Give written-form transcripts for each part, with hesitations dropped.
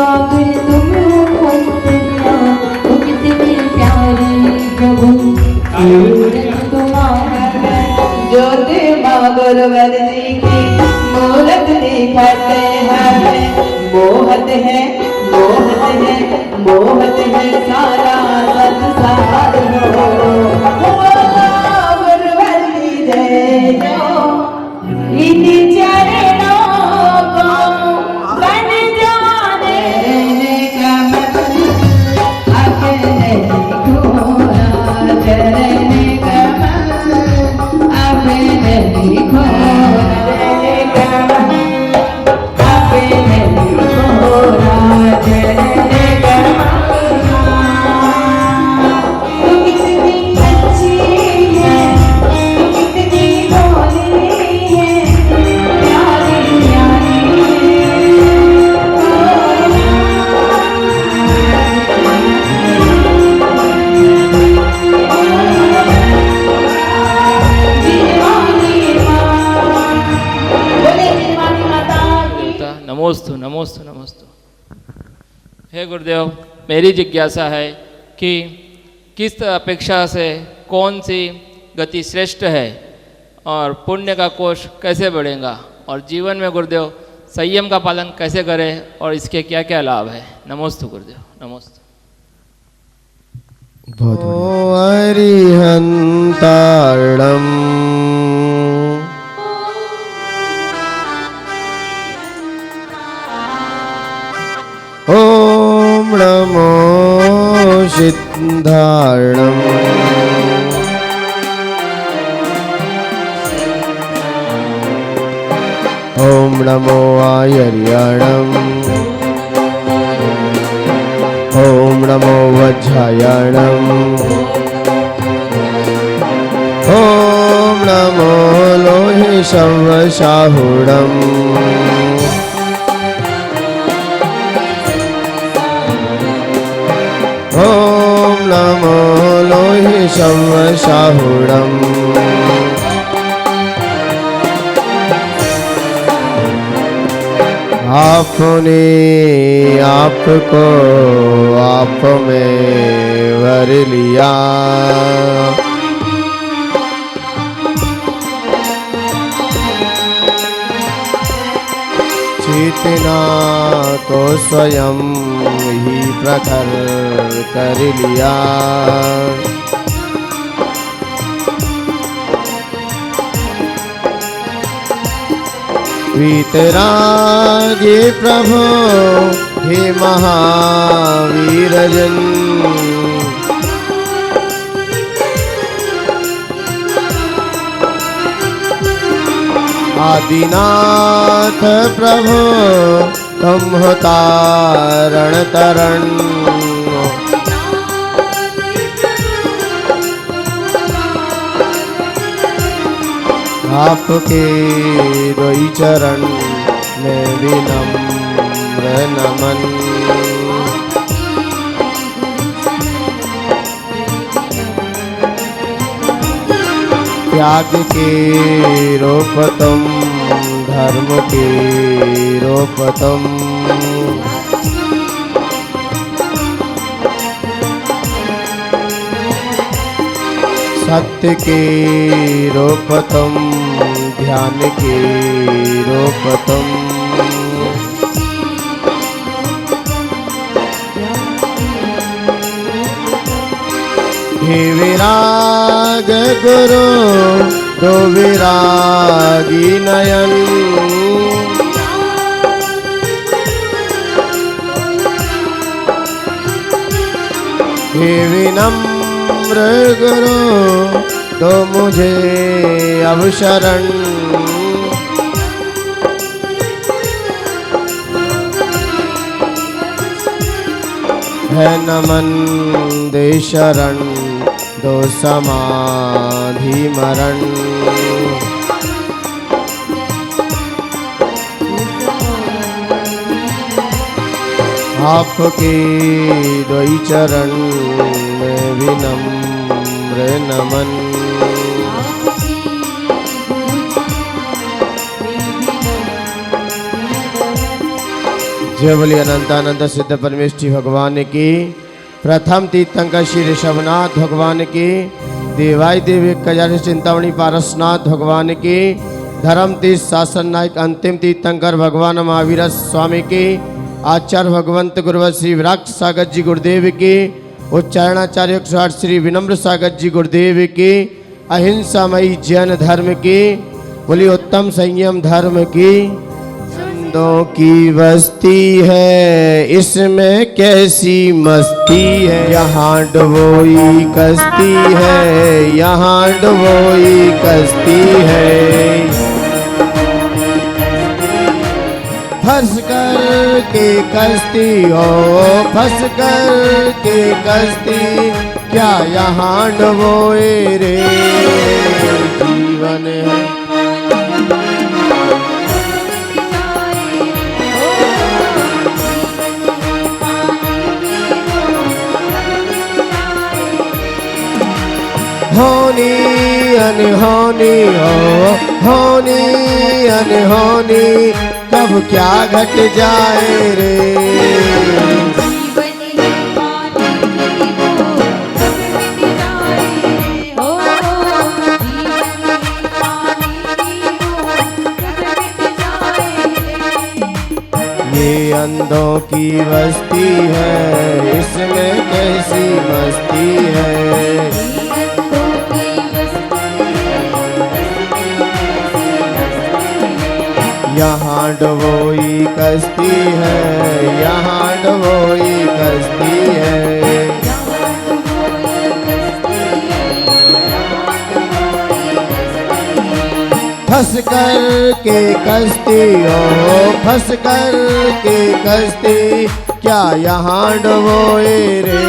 आगे तुम हो दिया तो कितनी प्यारी प्रभु सूरत तुम्हारा ज्योति गुरुवर जी की मूरत दिखाते हैं मोहत है मोहत है मोहत है सारा संसार हो गुरुवर की जय जो इन्हीं चरणों को बन जाने कमल अपने घोरा चरण कमल अपने घोरा कमल अपने घोरा चरण नमोस्तु नमोस्तु नमोस्तु। हे गुरुदेव, मेरी जिज्ञासा है कि किस अपेक्षा से कौन सी गति श्रेष्ठ है और पुण्य का कोश कैसे बढ़ेगा और जीवन में गुरुदेव संयम का पालन कैसे करें और इसके क्या क्या लाभ है। नमोस्तु गुरुदेव, नमोस्तु। अरिहंतारणम् ॐ नमो सिद्धारणम् ॐ नमो आयर्याणम् ॐ नमो वज्रायणम् ॐ नमो लोहि संवसाहुणम् ॐ नमो लोहि संवसाहुणम् आपने आपको आप में वर लिया चेतना को स्वयं ही प्रखर कर लिया वीतरागे प्रभु हे महावीर जन आदिनाथ प्रभु तुम हो तारण तरण आपके दोई चरण में विनम्र नमन त्याग के रूप तुम धर्म के रूप तुम सत्य के रूप तुम ध्यान के रूप तुम हे विराग गुरु दो विरागी नयन हे विनम्र गुरु तो मुझे अब शरण है नमन दे शरण दो समाधि मरण आपके दोई चरण में विनम्र नमन जय बोलिए अनंत अनंत सिद्ध परमेष्ठी भगवान की। प्रथम तीर्थंकर श्री ऋषभनाथ भगवान की। देवाय देवी कजारी चिंतामणि पारसनाथ भगवान की। धर्म तीर्थ शासन नायक अंतिम तीर्थंकर भगवान महावीर स्वामी की। आचार्य भगवंत गुरुवर श्री विराट सागर जी गुरुदेव की। उच्चारणाचार्य 108 श्री विनम्र सागर जी गुरुदेव की। अहिंसामयी जैन धर्म की। बोली उत्तम संयम धर्म की। चंदों की बस्ती है इसमें कैसी मस्ती है। यहाँ डुबोई कश्ती है, यहाँ डुबोई कश्ती है। फंस कर के कश्ती हो, फंस कर के कश्ती, क्या यहाँ डुबोए रे जीवन है। होनी अनहोनी हो, होनी अनहोनी, कब क्या घट जाए रे। ये अंधों की बस्ती है इसमें कैसी मस्ती है। यहाँ डुबोई कश्ती है, यहाँ डुबोई कश्ती है। फंस कर के कश्ती हो, फंस कर के कश्ती, क्या यहाँ डुबोए रे।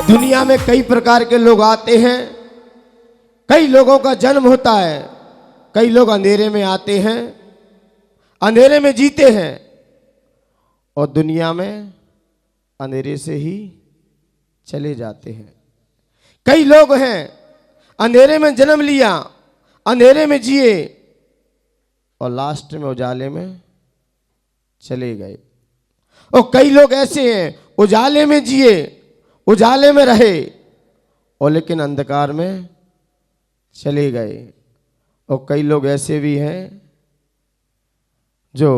दुनिया में कई प्रकार के लोग आते हैं, कई लोगों का जन्म होता है। कई लोग अंधेरे में आते हैं, अंधेरे में जीते हैं और दुनिया में अंधेरे से ही चले जाते हैं। कई लोग हैं अंधेरे में जन्म लिया, अंधेरे में जिए और लास्ट में उजाले में चले गए। और कई लोग ऐसे हैं उजाले में जिए, उजाले में रहे और लेकिन अंधकार में चले गए। और कई लोग ऐसे भी हैं जो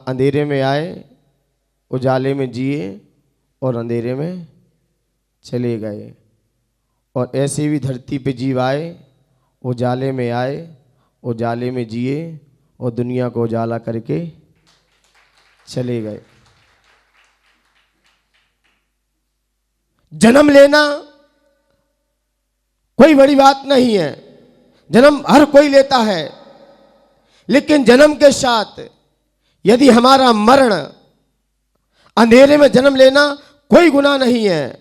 अंधेरे में आए, उजाले में जिए और अंधेरे में चले गए। और ऐसे भी धरती पे जीव आए, उजाले में आए, उजाले में जिए और दुनिया को उजाला करके चले गए। जन्म लेना कोई बड़ी बात नहीं है, जन्म हर कोई लेता है। लेकिन जन्म के साथ यदि हमारा मरण, अंधेरे में जन्म लेना कोई गुनाह नहीं है,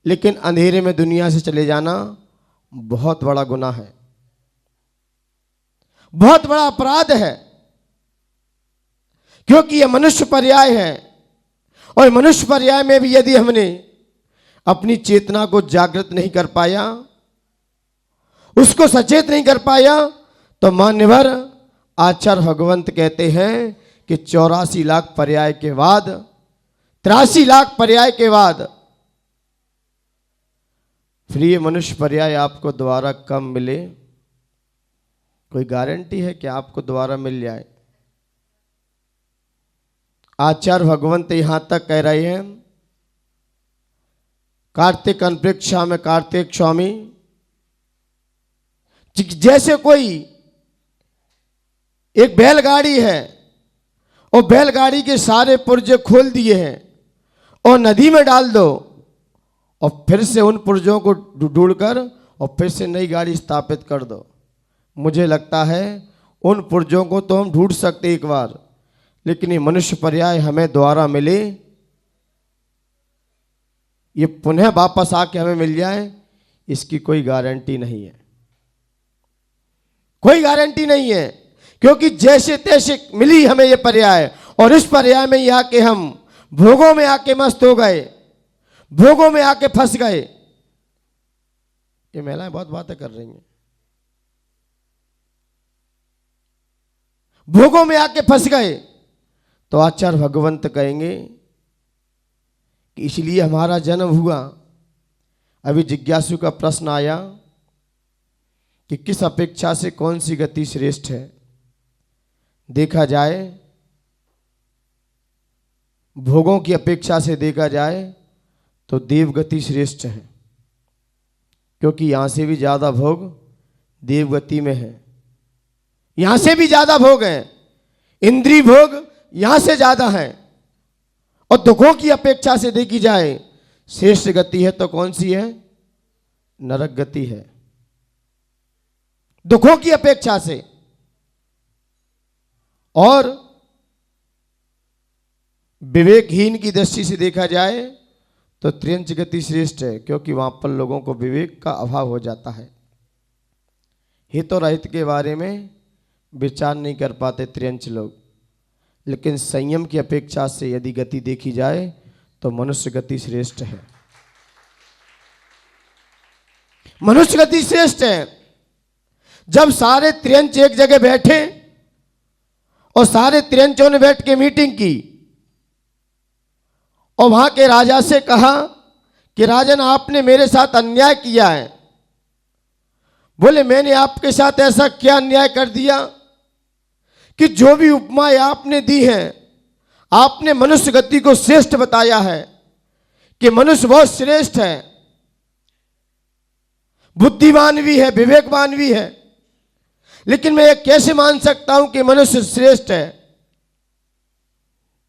लेकिन अंधेरे में दुनिया से चले जाना बहुत बड़ा गुनाह है, बहुत बड़ा अपराध है। क्योंकि यह मनुष्य पर्याय है और मनुष्य पर्याय में भी यदि हमने अपनी चेतना को जागृत नहीं कर पाया, उसको सचेत नहीं कर पाया, तो मान्यवर आचार्य भगवंत कहते हैं कि 84 लाख पर्याय के बाद, 83 लाख पर्याय के बाद फिर ये मनुष्य पर्याय आपको दोबारा कम मिले, कोई गारंटी है कि आपको दोबारा मिल जाए। आचार्य भगवंत यहां तक कह रहे हैं, कार्तिक अंतरिक्षा में कार्तिक स्वामी, जैसे कोई एक बैलगाड़ी है और बैलगाड़ी के सारे पुर्जे खोल दिए हैं और नदी में डाल दो और फिर से उन पुर्जों को ढूंढकर और फिर से नई गाड़ी स्थापित कर दो। मुझे लगता है उन पुर्जों को तो हम ढूंढ सकते एक बार, लेकिन ये मनुष्य पर्याय हमें दोबारा मिले, ये पुनः वापस आके हमें मिल जाए, इसकी कोई गारंटी नहीं है, कोई गारंटी नहीं है। क्योंकि जैसे तैसे मिली हमें ये पर्याय और इस पर्याय में ही आके हम भोगों में आके मस्त हो गए, भोगों में आके फंस गए। ये महिलाएं बहुत बातें कर रही हैं। भोगों में आके फंस गए तो आचार्य भगवंत कहेंगे कि इसलिए हमारा जन्म हुआ। अभी जिज्ञासु का प्रश्न आया कि किस अपेक्षा से कौन सी गति श्रेष्ठ है। देखा जाए, भोगों की अपेक्षा से देखा जाए तो देव गति श्रेष्ठ है, क्योंकि यहां से भी ज्यादा भोग देव गति में है। यहां से भी ज्यादा भोग है, इंद्रिय भोग यहां से ज्यादा है। और दुखों की अपेक्षा से देखी जाए श्रेष्ठ गति है तो कौन सी है? नरक गति है, दुखों की अपेक्षा से। और विवेकहीन की दृष्टि से देखा जाए तो त्रियंच गति श्रेष्ठ है, क्योंकि वहां पर लोगों को विवेक का अभाव हो जाता है। हित और अहित के बारे में विचार नहीं कर पाते त्रियंच लोग। लेकिन संयम की अपेक्षा से यदि गति देखी जाए तो मनुष्य गति श्रेष्ठ है। मनुष्य गति श्रेष्ठ है। जब सारे त्रियंच एक जगह बैठे और सारे त्रियंचों ने बैठ के मीटिंग की और वहां के राजा से कहा कि राजन, आपने मेरे साथ अन्याय किया है। बोले, मैंने आपके साथ ऐसा क्या अन्याय कर दिया कि जो भी उपमाएं आपने दी हैं, आपने मनुष्य गति को श्रेष्ठ बताया है कि मनुष्य बहुत श्रेष्ठ है, बुद्धिमान भी है, विवेकवान भी है। लेकिन मैं ये कैसे मान सकता हूं कि मनुष्य श्रेष्ठ है?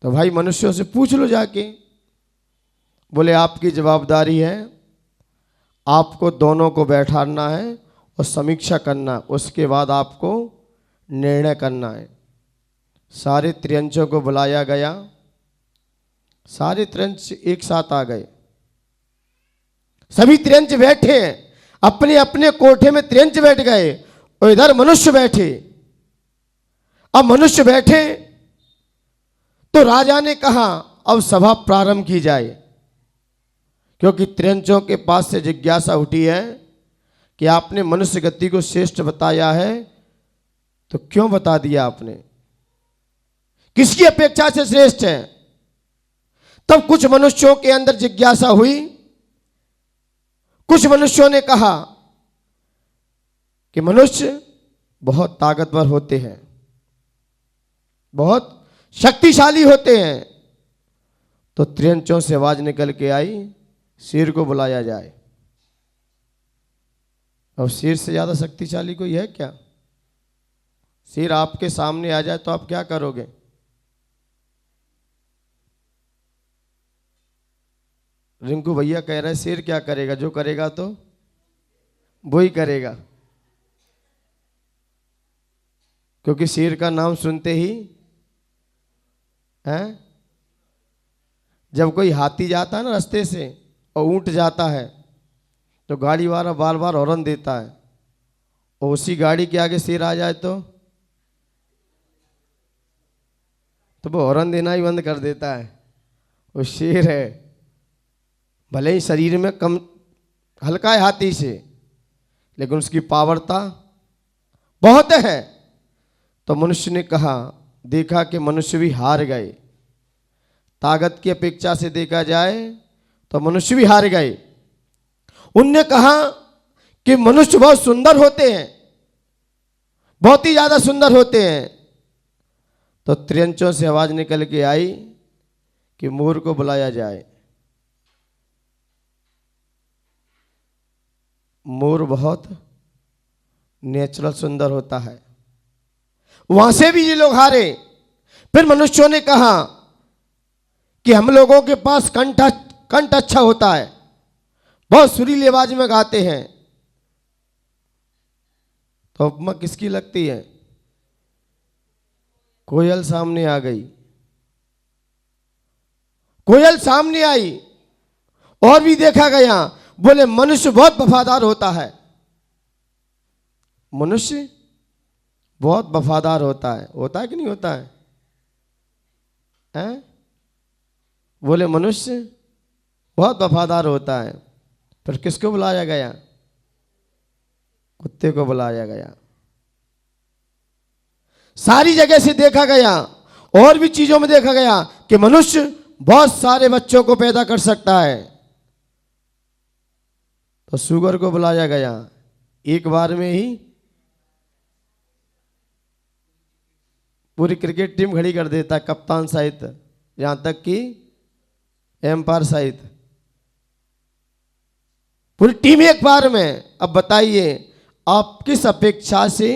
तो भाई मनुष्यों से पूछ लो जाके। बोले, आपकी जवाबदारी है, आपको दोनों को बैठाना है और समीक्षा करना, उसके बाद आपको निर्णय करना है। सारे त्रियंचों को बुलाया गया, सारे त्रियंच एक साथ आ गए। सभी त्रियंच बैठे, अपने अपने कोठे में त्रियंच बैठ गए और इधर मनुष्य बैठे। अब मनुष्य बैठे तो राजा ने कहा अब सभा प्रारंभ की जाए, क्योंकि त्रियंचों के पास से जिज्ञासा उठी है कि आपने मनुष्य गति को श्रेष्ठ बताया है, तो क्यों बता दिया आपने? किसकी अपेक्षा से श्रेष्ठ है? तब कुछ मनुष्यों के अंदर जिज्ञासा हुई। कुछ मनुष्यों ने कहा कि मनुष्य बहुत ताकतवर होते हैं, बहुत शक्तिशाली होते हैं। तो त्रियंचों से आवाज निकल के आई, शेर को बुलाया जाए। और शेर से ज्यादा शक्तिशाली कोई है क्या? शेर आपके सामने आ जाए तो आप क्या करोगे? रिंकू भैया कह रहे हैं शेर क्या करेगा? जो करेगा तो वो ही करेगा, क्योंकि शेर का नाम सुनते ही है, जब कोई हाथी जाता है ना रास्ते से और ऊंट जाता है तो गाड़ी वाला बार बार हॉर्न देता है, और उसी गाड़ी के आगे शेर आ जाए तो वो हॉर्न देना ही बंद कर देता है। वो शेर है, भले ही शरीर में कम हल्का है हाथी से, लेकिन उसकी पावरता बहुत है। तो मनुष्य ने कहा, देखा कि मनुष्य भी हार गए। ताकत की अपेक्षा से देखा जाए तो मनुष्य भी हार गए। उनने कहा कि मनुष्य बहुत सुंदर होते हैं, बहुत ही ज्यादा सुंदर होते हैं। तो त्रियंचों से आवाज निकल के आई कि मोर को बुलाया जाए। मोर बहुत नेचुरल सुंदर होता है। वहां से भी ये लोग हारे। फिर मनुष्यों ने कहा कि हम लोगों के पास कंठ अच्छा होता है, बहुत सुरीली आवाज में गाते हैं। तो उपमा किसकी लगती है? कोयल सामने आ गई। कोयल सामने आई और भी देखा गया। बोले, मनुष्य बहुत वफादार होता है। मनुष्य बहुत वफादार होता है कि नहीं होता है? हैं? बोले मनुष्य बहुत वफादार होता है, पर किसको बुलाया गया? कुत्ते को बुलाया गया। सारी जगह से देखा गया और भी चीजों में देखा गया कि मनुष्य बहुत सारे बच्चों को पैदा कर सकता है, तो सुअर को बुलाया गया। एक बार में ही पूरी क्रिकेट टीम खड़ी कर देता है, कप्तान सहित, यहां तक कि एम्पायर सहित पूरी टीम एक बार में। अब बताइए आप किस अपेक्षा से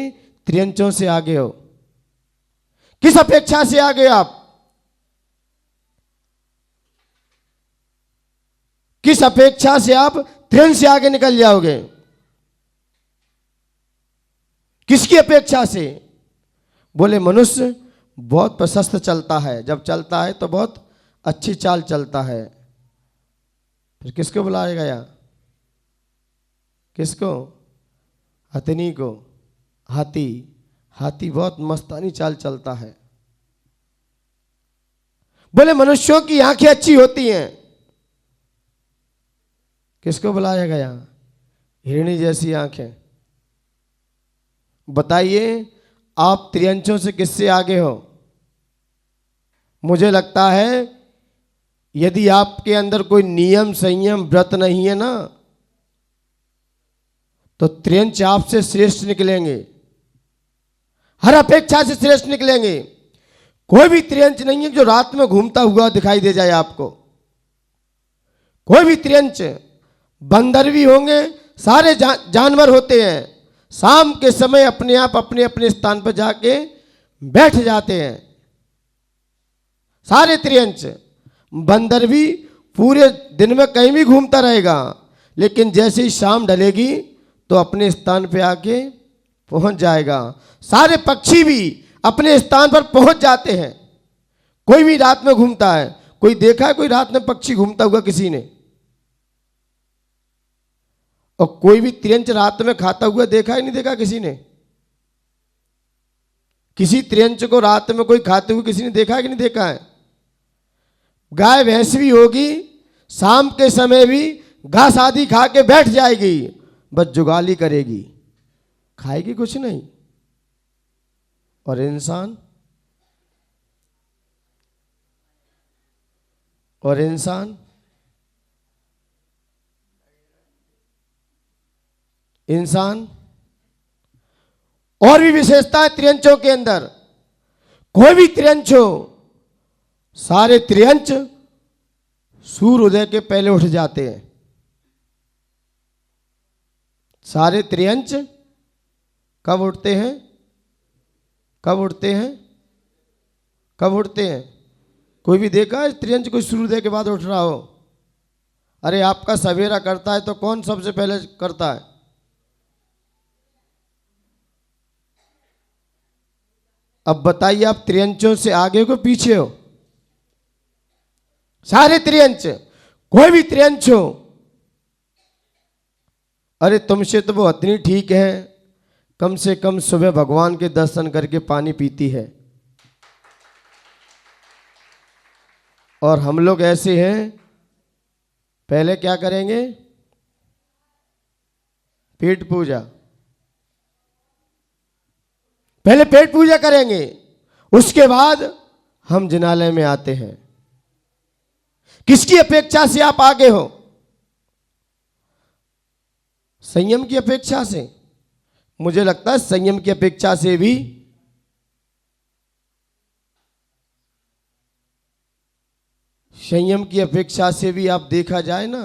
त्रियंचों से आगे हो? किस अपेक्षा से आगे आप? किस अपेक्षा से आप त्रियंच से आगे निकल जाओगे? किसकी अपेक्षा से? बोले मनुष्य बहुत प्रशस्त चलता है, जब चलता है तो बहुत अच्छी चाल चलता है। फिर किसको बुलाया गया? किसको? हथिनी को। हाथी, हाथी बहुत मस्तानी चाल चलता है। बोले मनुष्यों की आंखें अच्छी होती हैं, किसको बुलाया गया? हिरणी जैसी आंखें। बताइए आप त्रियंचों से किससे आगे हो? मुझे लगता है यदि आपके अंदर कोई नियम संयम व्रत नहीं है ना, तो त्रियंच आपसे श्रेष्ठ निकलेंगे, हर अपेक्षा से श्रेष्ठ निकलेंगे। कोई भी त्रियंच नहीं है जो रात में घूमता हुआ दिखाई दे जाए आपको। कोई भी त्रियंच, बंदर भी होंगे, सारे जानवर होते हैं, शाम के समय अपने आप अपने अपने स्थान पर जाके बैठ जाते हैं। सारे त्रियंच, बंदर भी पूरे दिन में कहीं भी घूमता रहेगा, लेकिन जैसे ही शाम ढलेगी तो अपने स्थान पे आके पहुंच जाएगा। सारे पक्षी भी अपने स्थान पर पहुंच जाते हैं। कोई भी रात में घूमता है? कोई देखा है कोई रात में पक्षी घूमता हुआ किसी ने? और कोई भी त्रियंच रात में खाता हुआ देखा ही नहीं देखा किसी ने? किसी त्रियंच को रात में कोई खाते हुए किसी ने देखा है कि नहीं देखा है? गाय भैंस भी होगी, शाम के समय भी घास आदि खा के बैठ जाएगी, बस जुगाली करेगी, खाएगी कुछ नहीं। और इंसान, और इंसान, इंसान और भी विशेषता है त्रियंचों के अंदर। कोई भी त्रियंच हो, सारे त्रियंच सूर्योदय के पहले उठ जाते हैं। सारे त्रियंच कब उठते हैं? कब उठते हैं? कब उठते हैं? कोई भी देखा है त्रियंच कोई सूर्योदय के बाद उठ रहा हो? अरे आपका सवेरा करता है तो कौन सबसे पहले करता है? अब बताइए आप त्रियंचों से आगे हो पीछे हो? सारे त्रियंच, कोई भी त्रियंच हो, अरे तुमसे तो वो इतनी ठीक है, कम से कम सुबह भगवान के दर्शन करके पानी पीती है। और हम लोग ऐसे हैं, पहले क्या करेंगे? पेट पूजा, पहले पेट पूजा करेंगे, उसके बाद हम जिनालय में आते हैं। किसकी अपेक्षा से आप आगे हो? संयम की अपेक्षा से? मुझे लगता है संयम की अपेक्षा से भी संयम की अपेक्षा से भी आप देखा जाए ना,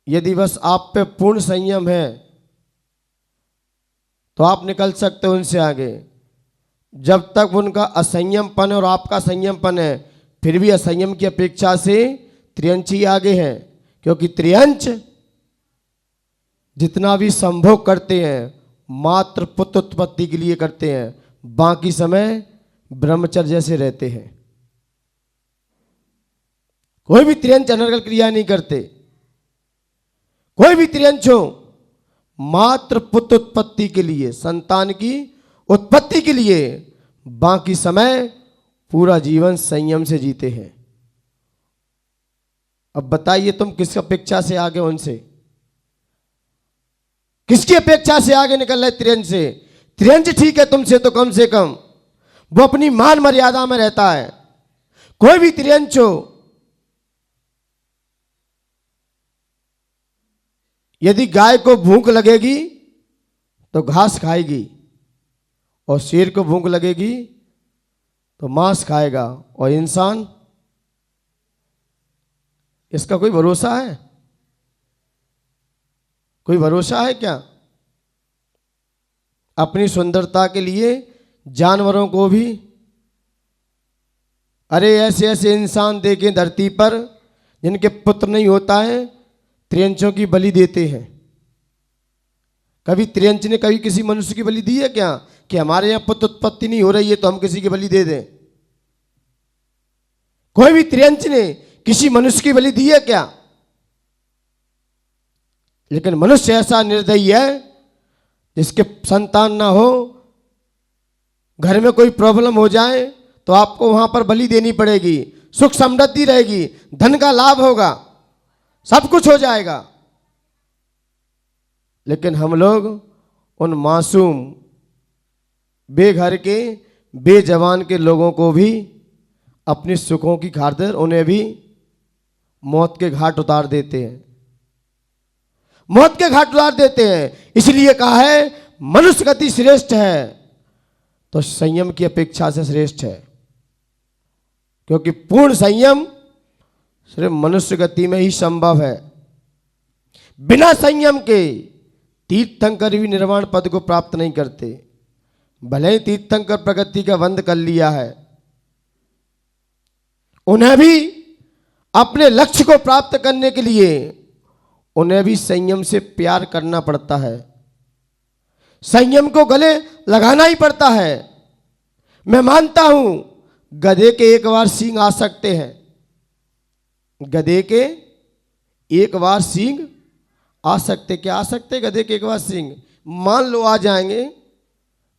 यदि बस आप पे पूर्ण संयम है तो आप निकल सकते हो उनसे आगे। जब तक उनका असंयमपन और आपका संयमपन है, फिर भी असंयम की अपेक्षा से त्रियंच ही आगे हैं। क्योंकि त्रियंच जितना भी संभोग करते हैं मात्र पुत्र उत्पत्ति के लिए करते हैं, बाकी समय ब्रह्मचर्य जैसे रहते हैं। कोई भी त्रियंच अनर्गल क्रिया नहीं करते। कोई भी त्रियंच हो, मात्र पुत्र उत्पत्ति के लिए, संतान की उत्पत्ति के लिए, बाकी समय पूरा जीवन संयम से जीते हैं। अब बताइए तुम किस अपेक्षा से आगे, उनसे किसकी अपेक्षा से आगे निकल रहे? त्रियंज से। त्रियंज ठीक है तुमसे तो कम से कम वो अपनी मान मर्यादा में रहता है। कोई भी त्रियंज हो, यदि गाय को भूख लगेगी तो घास खाएगी, और शेर को भूख लगेगी तो मांस खाएगा, और इंसान, इसका कोई भरोसा है? कोई भरोसा है क्या? अपनी सुंदरता के लिए जानवरों को भी, अरे ऐसे ऐसे इंसान देखे धरती पर जिनके पुत्र नहीं होता है, त्रियंचों की बलि देते हैं। कभी त्रियंच ने कभी किसी मनुष्य की बलि दी है क्या कि हमारे यहां पुत्र उत्पत्ति नहीं हो रही है तो हम किसी की बलि दे दें? कोई भी त्रियंच ने किसी मनुष्य की बलि दी है क्या? लेकिन मनुष्य ऐसा निर्दयी है, जिसके संतान ना हो, घर में कोई प्रॉब्लम हो जाए तो आपको वहां पर बलि देनी पड़ेगी। सुख समृद्धि रहेगी, धन का लाभ होगा, सब कुछ हो जाएगा। लेकिन हम लोग उन मासूम बेघर के बेजवान के लोगों को भी अपने सुखों की खातिर उन्हें भी मौत के घाट उतार देते हैं, मौत के घाट उतार देते हैं। इसलिए कहा है मनुष्य गति श्रेष्ठ है तो संयम की अपेक्षा से श्रेष्ठ है, क्योंकि पूर्ण संयम सिर्फ मनुष्य गति में ही संभव है। बिना संयम के तीर्थंकर भी निर्वाण पद को प्राप्त नहीं करते। भले ही तीर्थंकर प्रगति का बंद कर लिया है, उन्हें भी अपने लक्ष्य को प्राप्त करने के लिए उन्हें भी संयम से प्यार करना पड़ता है, संयम को गले लगाना ही पड़ता है। मैं मानता हूं गधे के एक बार सींग आ सकते हैं, गधे के एक बार सींग आ सकते, क्या आ सकते गधे के एक बार सींग? मान लो आ जाएंगे,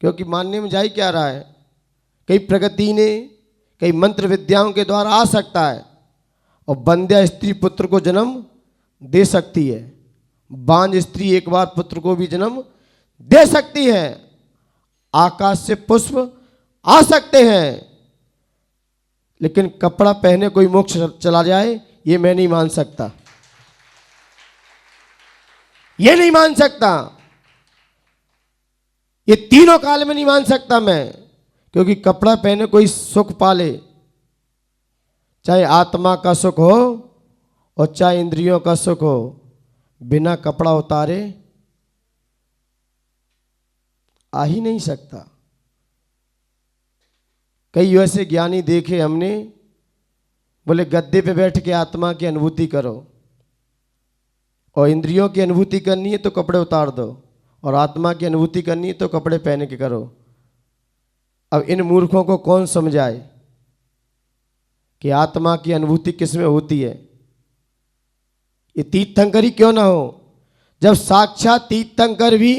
क्योंकि मानने में जा ही क्या रहा है, कई प्रगति ने कई मंत्र विद्याओं के द्वारा आ सकता है, और बंध्या स्त्री पुत्र को जन्म दे सकती है, बांझ स्त्री एक बार पुत्र को भी जन्म दे सकती है, आकाश से पुष्प आ सकते हैं, लेकिन कपड़ा पहने कोई मोक्ष चला जाए ये मैं नहीं मान सकता, ये नहीं मान सकता, ये तीनों काल में नहीं मान सकता मैं। क्योंकि कपड़ा पहने कोई सुख पाले, चाहे आत्मा का सुख हो और चाहे इंद्रियों का सुख हो, बिना कपड़ा उतारे आ ही नहीं सकता। कई वैसे ज्ञानी देखे हमने, बोले गद्दे पे बैठ के आत्मा की अनुभूति करो, और इंद्रियों की अनुभूति करनी है तो कपड़े उतार दो, और आत्मा की अनुभूति करनी है तो कपड़े पहन के करो। अब इन मूर्खों को कौन समझाए कि आत्मा की अनुभूति किस में होती है? ये तीर्थंकर ही क्यों ना हो, जब साक्षात तीर्थंकर भी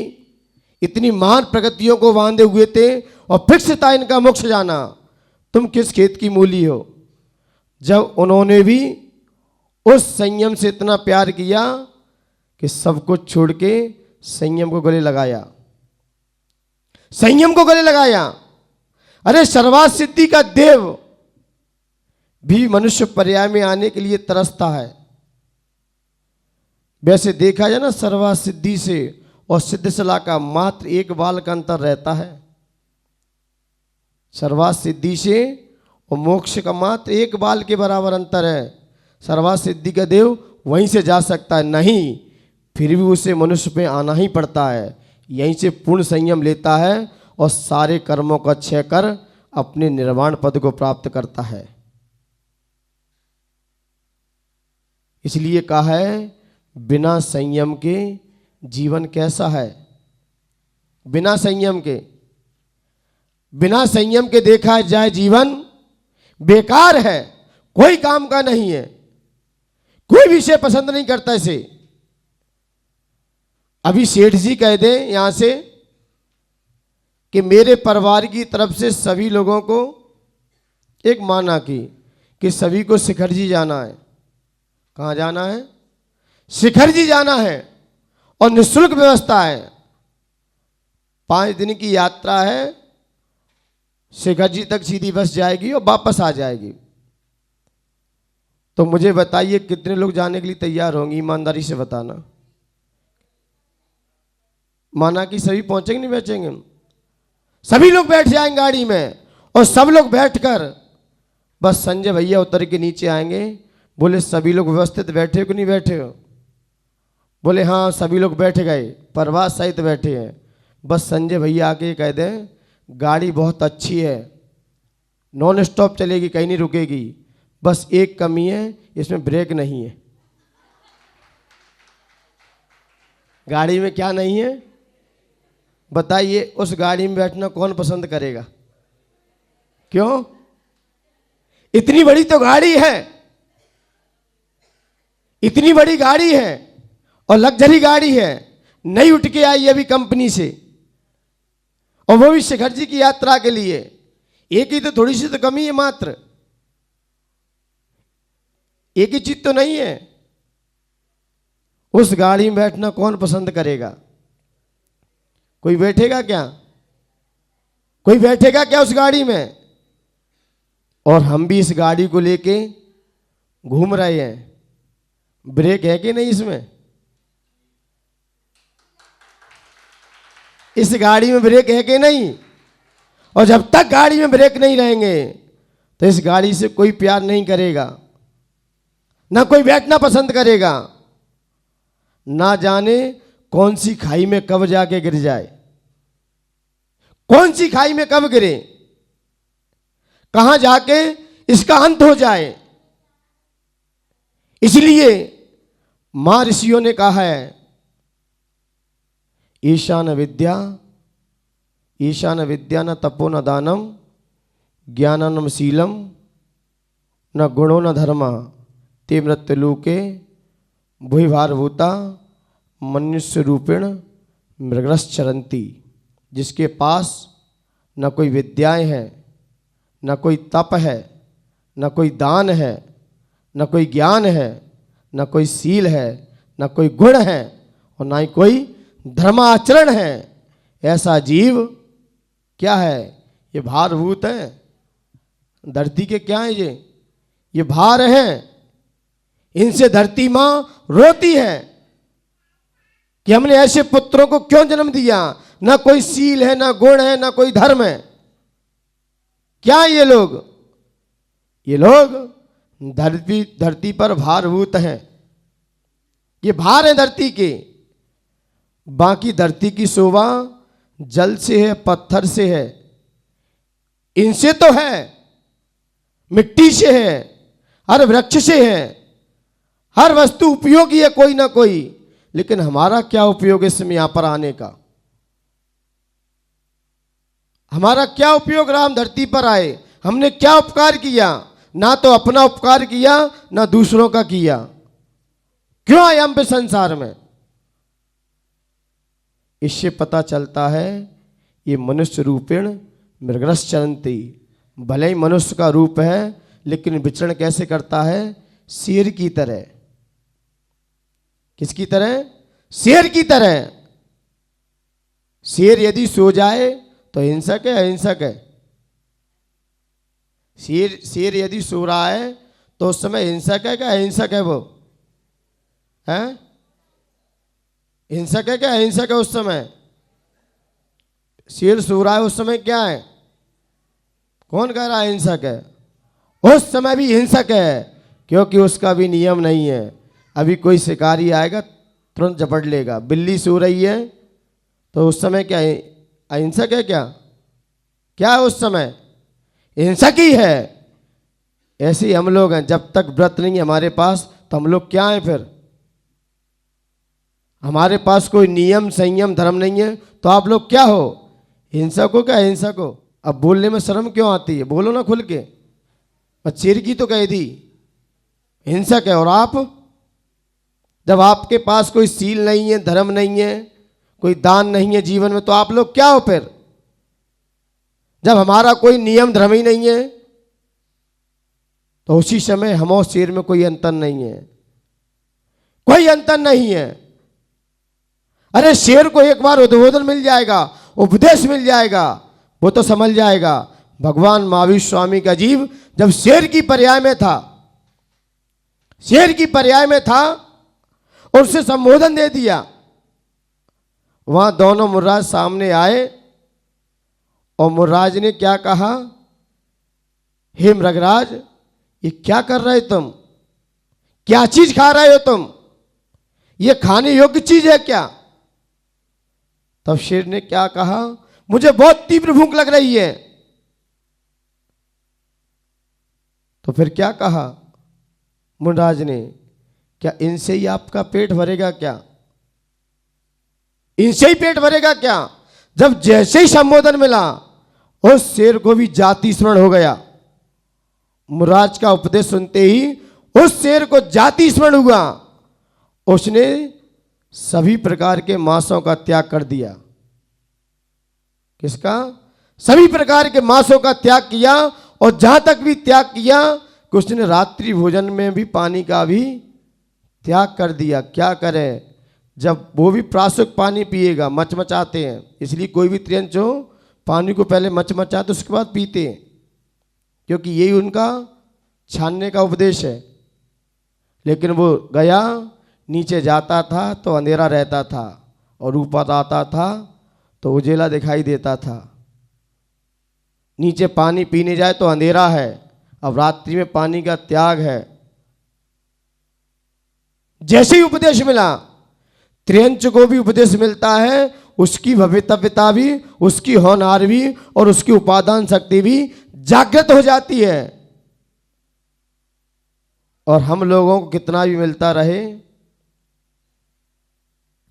इतनी महान प्रगतियों को बांधे हुए थे और फिक्स था इनका मोक्ष जाना, तुम किस खेत की मूली हो? जब उन्होंने भी उस संयम से इतना प्यार किया कि सब कुछ छोड़ के संयम को गले लगाया, संयम को गले लगाया। अरे सर्वार्थ सिद्धि का देव भी मनुष्य पर्याय में आने के लिए तरसता है। वैसे देखा जाए ना, सर्वार्थ सिद्धि से और सिद्धशला का मात्र एक बाल का अंतर रहता है। सर्वार्थ सिद्धि से और मोक्ष का मात्र एक बाल के बराबर अंतर है। सर्वार्थ सिद्धि का देव वहीं से जा सकता है, नहीं फिर भी उसे मनुष्य पे आना ही पड़ता है। यहीं से पूर्ण संयम लेता है और सारे कर्मों का क्षय कर अपने निर्वाण पद को प्राप्त करता है। इसलिए कहा है बिना संयम के जीवन कैसा है? बिना संयम के, बिना संयम के देखा जाए जीवन बेकार है, कोई काम का नहीं है, कोई विषय पसंद नहीं करता इसे। अभी सेठ जी कह दें यहां से कि मेरे परिवार की तरफ से सभी लोगों को एक माना कि सभी को शिखर जी जाना है। कहाँ जाना है? शिखर जी जाना है और निःशुल्क व्यवस्था है। 5 दिन की यात्रा है, शिखर जी तक सीधी बस जाएगी और वापस आ जाएगी। तो मुझे बताइए कितने लोग जाने के लिए तैयार होंगे? ईमानदारी से बताना। माना कि सभी पहुंचेंगे नहीं बैठेंगे? सभी लोग बैठ जाएंगे गाड़ी में और सब लोग बैठकर बस संजय भैया उतर के नीचे आएंगे। बोले सभी लोग व्यवस्थित बैठे हो कि नहीं बैठे हो? बोले हाँ सभी लोग बैठ गए, प्रवास सहित बैठे हैं। बस संजय भैया आके कह दें गाड़ी बहुत अच्छी है, नॉन स्टॉप चलेगी, कहीं नहीं रुकेगी, बस एक कमी है इसमें ब्रेक नहीं है। गाड़ी में क्या नहीं है बताइए? उस गाड़ी में बैठना कौन पसंद करेगा? क्यों? इतनी बड़ी तो गाड़ी है, इतनी बड़ी गाड़ी है और लग्जरी गाड़ी है, नई उठ के आई अभी कंपनी से, और वो भी शिखर जी की यात्रा के लिए। एक ही तो थोड़ी सी तो कमी है मात्र, एक ही चीज तो नहीं है। उस गाड़ी में बैठना कौन पसंद करेगा? कोई बैठेगा क्या? कोई बैठेगा क्या उस गाड़ी में? और हम भी इस गाड़ी को लेके घूम रहे हैं, ब्रेक है कि नहीं इसमें? इस गाड़ी में ब्रेक है कि नहीं? और जब तक गाड़ी में ब्रेक नहीं रहेंगे तो इस गाड़ी से कोई प्यार नहीं करेगा, ना कोई बैठना पसंद करेगा। ना जाने कौन सी खाई में कब जाके गिर जाए, कौन सी खाई में कब गिरे, कहां जाके इसका अंत हो जाए। इसलिए मां ऋषियों ने कहा है ईशान विद्या न तपो न दानम ज्ञानम शीलम न गुणो न धर्मा ते मृत्युलोके भूभारभूता मनुष्य रूपेण मृगश्चरंती। जिसके पास न कोई विद्याएं हैं, न कोई तप है, न कोई दान है, न कोई ज्ञान है, न कोई शील है, न कोई गुण है और न ही कोई धर्माचरण है, ऐसा जीव क्या है? ये भारभूत है। धरती के क्या है? ये भार हैं। इनसे धरती मां रोती है कि हमने ऐसे पुत्रों को क्यों जन्म दिया, ना कोई शील है, ना गुण है, ना कोई धर्म है। क्या ये लोग? ये लोग धरती पर भारभूत हैं। ये भार है धरती के। बाकी धरती की शोभा जल से है, पत्थर से है, इनसे तो है, मिट्टी से है, हर वृक्ष से है, हर वस्तु उपयोगी है कोई ना कोई। लेकिन हमारा क्या उपयोग है इसमें यहां पर आने का? हमारा क्या उपयोग रहा? हम धरती पर आए, हमने क्या उपकार किया? ना तो अपना उपकार किया, ना दूसरों का किया। क्यों आए हम पे संसार में? इससे पता चलता है ये मनुष्य रूपेण मृगश्चरंती। भले ही मनुष्य का रूप है लेकिन विचरण कैसे करता है? शेर की तरह। किसकी तरह? शेर की तरह। शेर यदि सो जाए तो हिंसक है, अहिंसक है? शेर यदि सो रहा है तो उस समय हिंसक है क्या अहिंसक है? वो है हिंसक है क्या अहिंसक है? उस समय शेर सो रहा है, उस समय क्या है? कौन कह रहा है हिंसक है? उस समय भी हिंसक है, क्योंकि उसका भी नियम नहीं है। अभी कोई शिकारी आएगा तुरंत झपट लेगा। बिल्ली सो रही है तो उस समय क्या अहिंसक है क्या? क्या है उस समय? हिंसक ही है। ऐसे ही हम लोग हैं, जब तक व्रत नहीं है हमारे पास तो हम लोग क्या हैं फिर? हमारे पास कोई नियम संयम धर्म नहीं है तो आप लोग क्या हो? हिंसक हो क्या अहिंसक हो? अब बोलने में शर्म क्यों आती है? बोलो ना खुल के। शेर की तो कह दी हिंसक है, और आप? जब आपके पास कोई शील नहीं है, धर्म नहीं है, कोई दान नहीं है जीवन में, तो आप लोग क्या हो फिर? जब हमारा कोई नियम धर्म ही नहीं है तो उसी समय हम और शेर में कोई अंतर नहीं है, कोई अंतर नहीं है। अरे शेर को एक बार उद्बोधन मिल जाएगा, उपदेश मिल जाएगा, वो तो समझ जाएगा। भगवान महावीर स्वामी का जीव जब शेर की पर्याय में था, शेर की पर्याय में था और उसे संबोधन दे दिया, वहां दोनों मुर्राज सामने आए और मुर्राज ने क्या कहा, हे मृगराज, ये क्या कर रहे तुम, क्या चीज खा रहे हो तुम, ये खाने योग्य चीज है क्या? तब शेर ने क्या कहा, मुझे बहुत तीव्र भूख लग रही है। तो फिर क्या कहा मुनिराज ने, क्या इनसे ही आपका पेट भरेगा क्या, इनसे ही पेट भरेगा क्या? जब जैसे ही संबोधन मिला उस शेर को भी जाति स्मरण हो गया। मुनिराज का उपदेश सुनते ही उस शेर को जाति स्मरण हुआ, उसने सभी प्रकार के मांसों का त्याग कर दिया। किसका? सभी प्रकार के मांसों का त्याग किया, और जहां तक भी त्याग किया कि उसने रात्रि भोजन में भी पानी का भी त्याग कर दिया। क्या करें, जब वो भी प्राशुक पानी पिएगा, मचमचाते हैं, इसलिए कोई भी त्रियंच हो पानी को पहले मचमचाते उसके बाद पीते हैं, क्योंकि यही उनका छानने का उपदेश है। लेकिन वो गया, नीचे जाता था तो अंधेरा रहता था, और ऊपर आता था तो उजेला दिखाई देता था। नीचे पानी पीने जाए तो अंधेरा है, अब रात्रि में पानी का त्याग है। जैसे ही उपदेश मिला, त्रियंच को भी उपदेश मिलता है, उसकी भवितव्यता भी, उसकी होनहार भी और उसकी उपादान शक्ति भी जागृत हो जाती है। और हम लोगों को कितना भी मिलता रहे,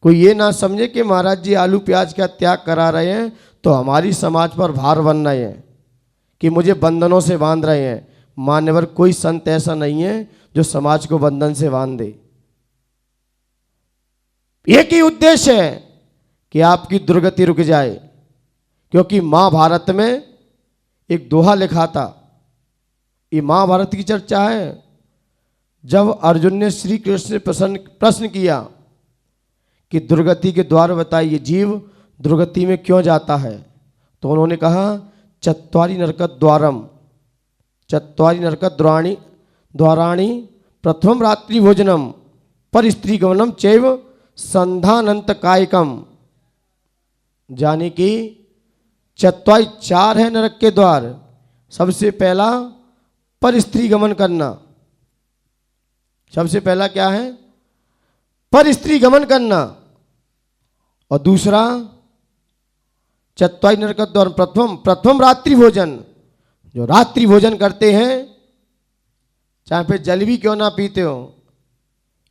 कोई ये ना समझे कि महाराज जी आलू प्याज का त्याग करा रहे हैं तो हमारी समाज पर भार बन रहे हैं, कि मुझे बंधनों से बांध रहे हैं। मान्यवर, कोई संत ऐसा नहीं है जो समाज को बंधन से बांध दे। एक ही उद्देश्य है कि आपकी दुर्गति रुक जाए, क्योंकि महाभारत में एक दोहा लिखा था, ये महाभारत की चर्चा है। जब अर्जुन ने श्री कृष्ण से प्रश्न किया कि दुर्गति के द्वार बताइए, जीव दुर्गति में क्यों जाता है, तो उन्होंने कहा चत्वारि नरकत द्वारम, चत्वारि नरकत द्वाराणि प्रथम रात्रि भोजनम पर स्त्री गमनम चैव संधानंत कायकम। जाने कि चत्वारि 4 है नरक के द्वार। सबसे पहला पर स्त्री गमन करना, सबसे पहला क्या है, पर स्त्री गमन करना। और दूसरा चत्वारि नरक द्वार प्रथम रात्रि भोजन, जो रात्रि भोजन करते हैं, चाहे फिर जल भी क्यों ना पीते हो,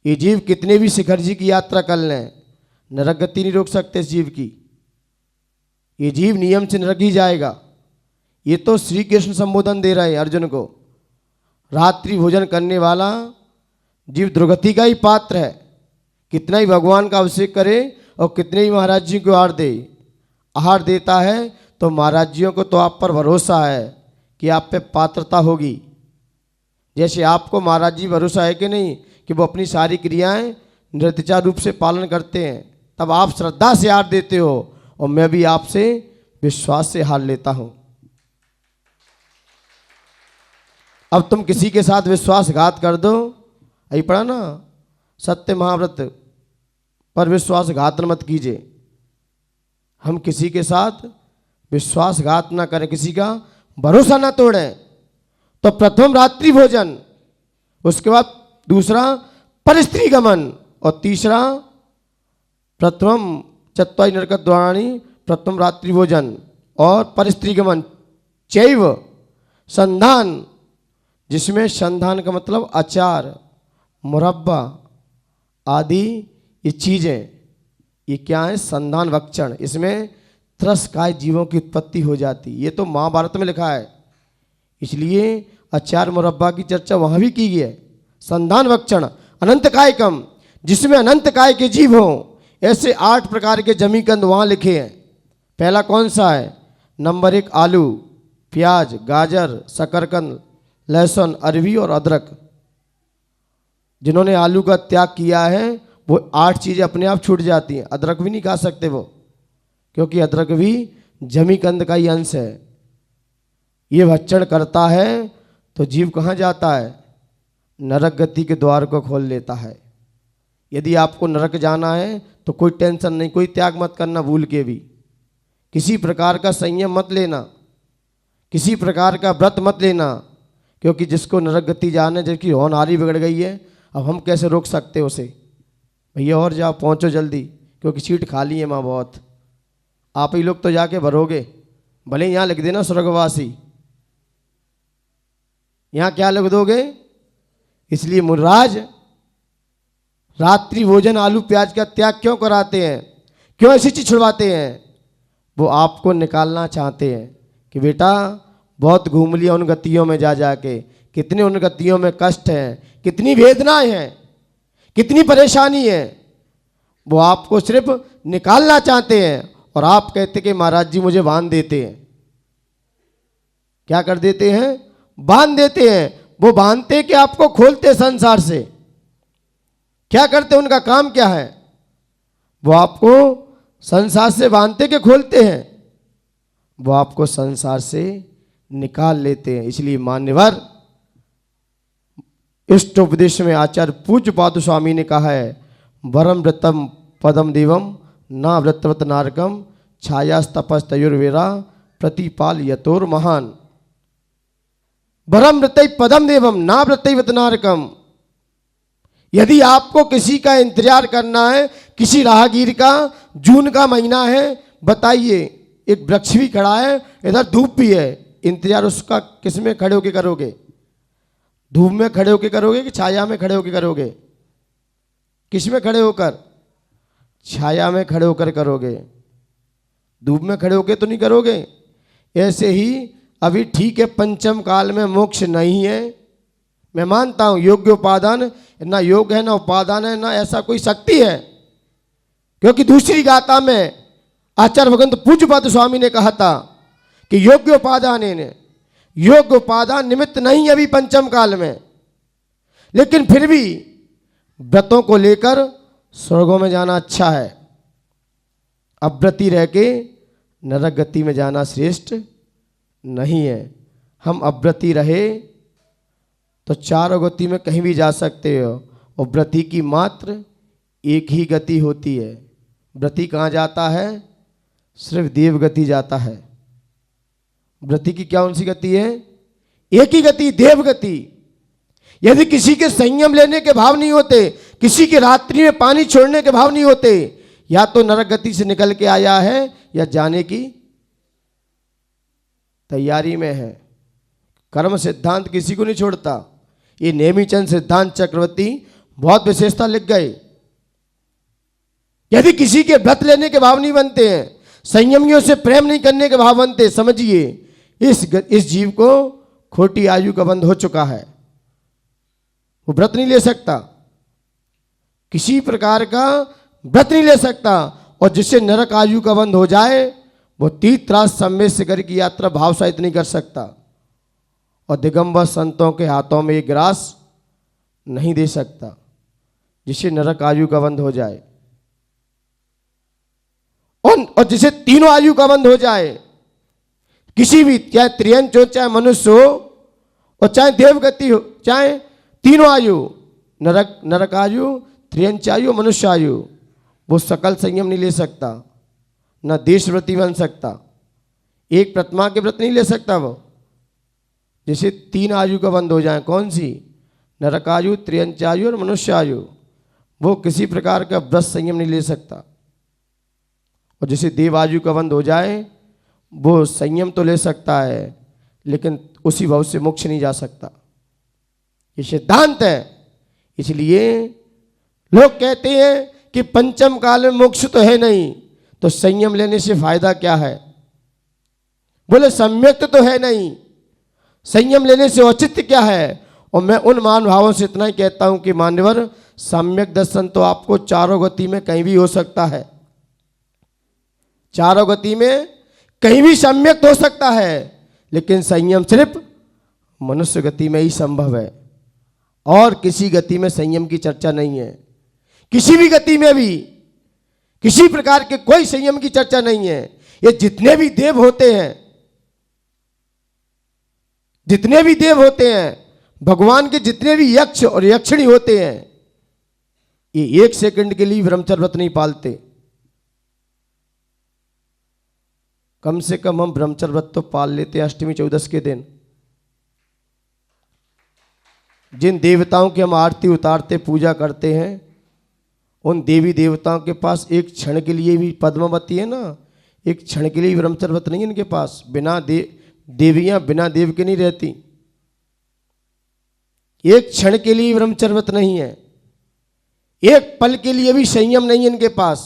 ये जीव कितने भी शिखर जी की यात्रा कर लें, नरक गति नहीं रोक सकते इस जीव की। ये जीव नियम से नरक ही जाएगा। ये तो श्री कृष्ण संबोधन दे रहे हैं अर्जुन को। रात्रि भोजन करने वाला जीव दुर्गति का ही पात्र है। कितना ही भगवान का अभिषेक करे और कितने ही महाराज जी को आहार देता है, तो महाराज जियों को तो आप पर भरोसा है कि आप पे पात्रता होगी। जैसे आपको महाराज जी भरोसा है कि नहीं कि वो अपनी सारी क्रियाएं निर्दिचार रूप से पालन करते हैं, तब आप श्रद्धा से आहार देते हो, और मैं भी आपसे विश्वास से आहार लेता हूं। अब तुम किसी के साथ विश्वासघात कर दो, यही पढ़ा ना, सत्य महाव्रत पर विश्वासघात मत कीजिए। हम किसी के साथ विश्वासघात ना करें, किसी का भरोसा ना तोड़ें। तो प्रथम रात्रि भोजन, उसके बाद दूसरा पर स्त्री गमन, और तीसरा प्रथम चत्वारि नरक द्वाराणि प्रथम रात्रि भोजन और पर स्त्री गमन चैव संधान, जिसमें संधान का मतलब अचार, मुरब्बा आदि ये चीजें, ये क्या है, संधान भक्षण, इसमें त्रसकाय जीवों की उत्पत्ति हो जाती। ये तो महाभारत में लिखा है, इसलिए अचार मुरब्बा की चर्चा वहां भी की गई है। संधान भक्षण अनंत कायकम, जिसमें अनंत काय के जीव हों, ऐसे 8 प्रकार के जमीकंद वहां लिखे हैं। पहला कौन सा है? नंबर 1 आलू, प्याज, गाजर, शकरकंद, लहसुन, अरवी और अदरक। जिन्होंने आलू का त्याग किया है वो 8 चीज़ें अपने आप छूट जाती हैं। अदरक भी नहीं खा सकते वो, क्योंकि अदरक भी जमी कंद का ही अंश है। ये भक्षण करता है तो जीव कहाँ जाता है? नरक गति के द्वार को खोल लेता है। यदि आपको नरक जाना है तो कोई टेंशन नहीं, कोई त्याग मत करना भूल के भी। किसी प्रकार का संयम मत लेना, किसी प्रकार का व्रत मत लेना, क्योंकि जिसको नरक गति जाना है, जिसकी होनहारी बिगड़ गई है, अब हम कैसे रोक सकते उसे? भैया और जाओ, पहुँचो जल्दी, क्योंकि सीट खाली है वहाँ बहुत। आप ही लोग तो जाके भरोगे, भले यहाँ लिख देना स्वर्गवासी, यहाँ क्या लिख दोगे? इसलिए मुर्राज रात्रि भोजन आलू प्याज का त्याग क्यों कराते हैं, क्यों ऐसी चीज छुड़वाते हैं? वो आपको निकालना चाहते हैं कि बेटा बहुत घूम लिया उन गतियों में जा जाके, कितनी उन गतियों में कष्ट हैं, कितनी वेदनाएं हैं, कितनी परेशानी है। वो आपको सिर्फ निकालना चाहते हैं और आप कहते कि महाराज जी मुझे बांध देते हैं। क्या कर देते हैं? बांध देते हैं। वो बांधते कि आपको खोलते संसार से। क्या करते? उनका काम क्या है? वो आपको संसार से बांधते कि खोलते हैं? वो आपको संसार से निकाल लेते हैं। इसलिए मान्यवर इष्ट उपदेश में आचार्य पूज्य पाद स्वामी ने कहा है, वरम व्रतम पदम देवम ना व्रतवत नारकम छायास्तपस्तयुर्वेरा प्रतिपाल यतोर महान। वरम व्रतई पदम देवम ना व्रतैवत नारकम। यदि आपको किसी का इंतजार करना है, किसी राहगीर का, जून का महीना है, बताइए, एक वृक्ष भी खड़ा है, इधर धूप भी है, इंतजार उसका किस में खड़े होके करोगे? धूप में खड़े होके करोगे कि छाया में खड़े होके करोगे? किस में खड़े होकर? छाया में खड़े होकर करोगे। धूप में खड़े होकर तो नहीं करोगे। ऐसे ही अभी ठीक है, पंचम काल में मोक्ष नहीं है, मैं मानता हूं, योग्य उपादान ना योग है ना उपादान है, ना ऐसा कोई शक्ति है। क्योंकि दूसरी गाथा में आचार्य भगवंत पूज्यपाद स्वामी ने कहा था कि योग्य उपादान है, योग्य उपादान निमित्त नहीं अभी पंचम काल में, लेकिन फिर भी व्रतों को लेकर स्वर्गों में जाना अच्छा है। अव्रती रह के नरक गति में जाना श्रेष्ठ नहीं है। हम अव्रती रहे तो चारों गति में कहीं भी जा सकते हो, और व्रती की मात्र एक ही गति होती है। व्रती कहाँ जाता है? सिर्फ देव गति जाता है। व्रती की क्या उनसी गति है? एक ही गति, देव गति। यदि किसी के संयम लेने के भाव नहीं होते, किसी के रात्रि में पानी छोड़ने के भाव नहीं होते, या तो नरक गति से निकल के आया है या जाने की तैयारी में है। कर्म सिद्धांत किसी को नहीं छोड़ता। ये नेमीचंद सिद्धांत चक्रवर्ती बहुत विशेषता लिख गए। यदि किसी के व्रत लेने के भाव नहीं बनते हैं, संयमियों से प्रेम नहीं करने के भाव बनते, समझिए इस जीव को खोटी आयु का बंध हो चुका है। वो व्रत नहीं ले सकता, किसी प्रकार का व्रत नहीं ले सकता। और जिससे नरक आयु का बंध हो जाए, वो तीर्थराज सम्मेद शिखर की यात्रा भाव सहित नहीं कर सकता, और दिगंबर संतों के हाथों में एक ग्रास नहीं दे सकता, जिससे नरक आयु का बंध हो जाए। और जिसे तीनों आयु का बंध हो जाए, किसी भी, चाहे त्रियंच हो, चाहे मनुष्य हो, और चाहे देवगति हो, चाहे तीनों आयु, नरक आयु, त्रियंच आयु, मनुष्य आयु, वो सकल संयम नहीं ले सकता, न देशव्रती बन सकता, एक प्रतिमा के व्रत नहीं ले सकता वो। जैसे 3 आयु का बंद हो जाए, कौन सी? नरक आयु, त्रियंच आयु और मनुष्य आयु, वो किसी प्रकार का व्रत संयम नहीं ले सकता। और जैसे देव आयु का बंद हो जाए, वो संयम तो ले सकता है, लेकिन उसी भाव से मोक्ष नहीं जा सकता। ये सिद्धांत है। इसलिए लोग कहते हैं कि पंचम काल में मोक्ष तो है नहीं, तो संयम लेने से फायदा क्या है? बोले सम्यक तो है नहीं, संयम लेने से औचित्य क्या है? और मैं उन मान भावों से इतना ही कहता हूं कि मान्यवर, सम्यक दर्शन तो आपको चारों गति में कहीं भी हो सकता है, चारों गति में कहीं भी सम्यक हो सकता है, लेकिन संयम सिर्फ मनुष्य गति में ही संभव है, और किसी गति में संयम की चर्चा नहीं है। किसी भी गति में भी किसी प्रकार के कोई संयम की चर्चा नहीं है। ये जितने भी देव होते हैं, जितने भी देव होते हैं, भगवान के जितने भी यक्ष और यक्षिणी होते हैं, ये 1 सेकंड के लिए ब्रह्मचर्य व्रत नहीं पालते। कम से कम हम ब्रह्मचर्य व्रत तो पाल लेते हैं अष्टमी चौदस के दिन। जिन देवताओं की हम आरती उतारते पूजा करते हैं, उन देवी देवताओं के पास एक क्षण के लिए भी, पद्मावती है ना, एक क्षण के लिए भी ब्रह्मचर्य व्रत नहीं है इनके पास। बिना देवियां बिना देव के नहीं रहती। एक क्षण के लिए ब्रह्मचर्य व्रत नहीं है, एक पल के लिए भी संयम नहीं है इनके पास।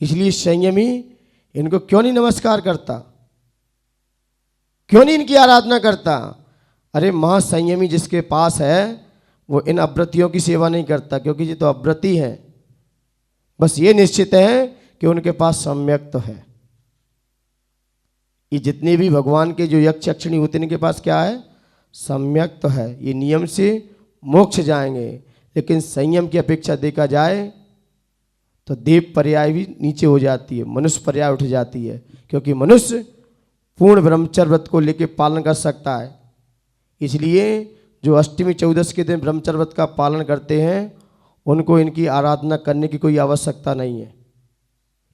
इसलिए संयमी इनको क्यों नहीं नमस्कार करता, क्यों नहीं इनकी आराधना करता? अरे महासंयमी जिसके पास है वो इन अव्रतियों की सेवा नहीं करता, क्योंकि ये तो अव्रती है। बस ये निश्चित है कि उनके पास सम्यक तो है। ये जितने भी भगवान के जो यक्ष यक्षिणी होते हैं, इनके पास क्या है? सम्यक तो है। ये नियम से मोक्ष जाएंगे, लेकिन संयम की अपेक्षा देखा जाए तो देव पर्याय भी नीचे हो जाती है, मनुष्य पर्याय उठ जाती है, क्योंकि मनुष्य पूर्ण ब्रह्मचर्य व्रत को लेकर पालन कर सकता है। इसलिए जो अष्टमी चौदस के दिन ब्रह्मचर्य व्रत का पालन करते हैं, उनको इनकी आराधना करने की कोई आवश्यकता नहीं है।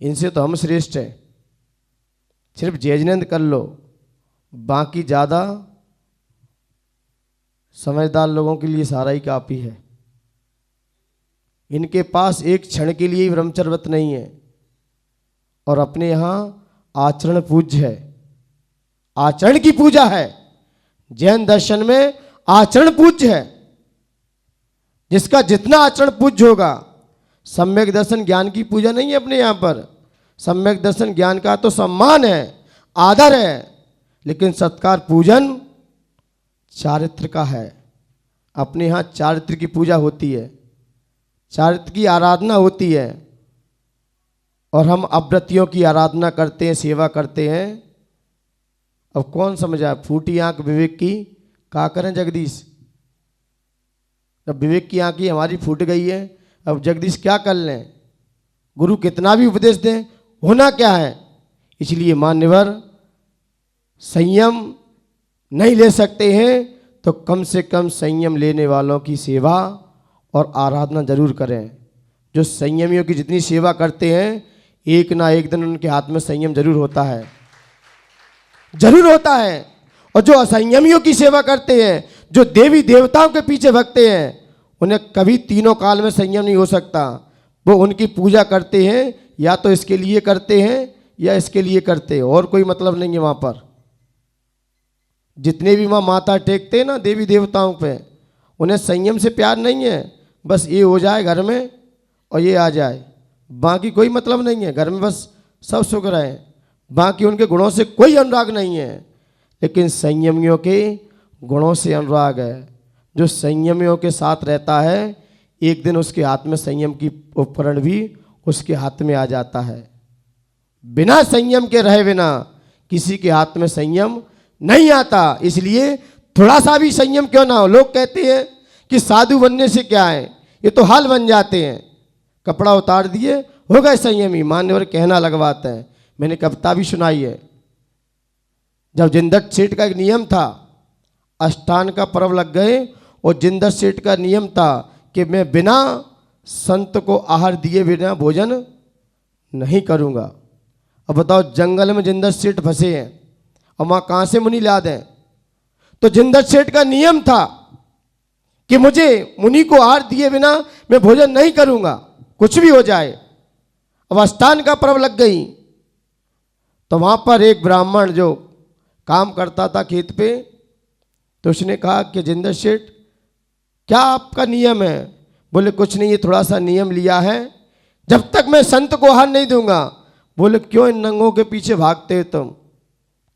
इनसे तो हम श्रेष्ठ हैं। सिर्फ जयजनंद कर लो, बाकी ज़्यादा समझदार लोगों के लिए सारा ही काफ़ी है। इनके पास एक क्षण के लिए ब्रह्मचर्य व्रत नहीं है, और अपने यहाँ आचरण पूज्य है, आचरण की पूजा है। जैन दर्शन में आचरण पूज्य है। जिसका जितना आचरण पूज्य होगा, सम्यक दर्शन ज्ञान की पूजा नहीं है अपने यहाँ पर। सम्यक दर्शन ज्ञान का तो सम्मान है, आदर है, लेकिन सत्कार पूजन चारित्र का है। अपने यहाँ चारित्र की पूजा होती है, चारित्र की आराधना होती है, और हम अव्रतियों की आराधना करते हैं, सेवा करते हैं। अब कौन समझा? फूटी आंख विवेक की, क्या करें जगदीश? अब विवेक की आंख ही हमारी फूट गई है, अब जगदीश क्या कर लें? गुरु कितना भी उपदेश दें, होना क्या है? इसलिए मान्यवर संयम नहीं ले सकते हैं तो कम से कम संयम लेने वालों की सेवा और आराधना जरूर करें। जो संयमियों की जितनी सेवा करते हैं, एक ना एक दिन उनके हाथ में संयम जरूर होता है, जरूर होता है। और जो असंयमियों की सेवा करते हैं, जो देवी देवताओं के पीछे भगते हैं, उन्हें कभी तीनों काल में संयम नहीं हो सकता। वो उनकी पूजा करते हैं, या तो इसके लिए करते हैं या इसके लिए करते हैं, और कोई मतलब नहीं है वहाँ पर। जितने भी वहाँ माथा टेकते हैं ना देवी देवताओं पे, उन्हें संयम से प्यार नहीं है। बस ये हो जाए घर में और ये आ जाए, बाकी कोई मतलब नहीं है। घर में बस सब सुख रहे, बाकी उनके गुणों से कोई अनुराग नहीं है। लेकिन संयमियों के गुणों से अनुराग है। जो संयमियों के साथ रहता है, एक दिन उसके हाथ में संयम की उपकरण भी उसके हाथ में आ जाता है। बिना संयम के रहे बिना किसी के हाथ में संयम नहीं आता। इसलिए थोड़ा सा भी संयम क्यों ना हो। लोग कहते हैं कि साधु बनने से क्या है, ये तो हाल बन जाते हैं। कपड़ा उतार दिए, हो गए संयमी, मान्यवर कहना लगवाते हैं। मैंने कविता भी सुनाई है। जब जिंदत सेठ का एक नियम था, अष्टान का पर्व लग गए और जिंदत सेठ का नियम था कि मैं बिना संत को आहार दिए बिना भोजन नहीं करूँगा। अब बताओ, जंगल में जिंदत सेठ फंसे हैं और वहाँ कहाँ से मुनि ला दें? तो जिंदत सेठ का नियम था कि मुझे मुनि को आहार दिए बिना मैं भोजन नहीं करूँगा, कुछ भी हो जाए। अब अष्टान का पर्व लग गई तो वहाँ पर एक ब्राह्मण जो काम करता था खेत पे, तो उसने कहा कि जिंदत सेठ क्या आपका नियम है? बोले कुछ नहीं, ये थोड़ा सा नियम लिया है, जब तक मैं संत को आहार नहीं दूंगा। बोले क्यों इन नंगों के पीछे भागते हो तुम?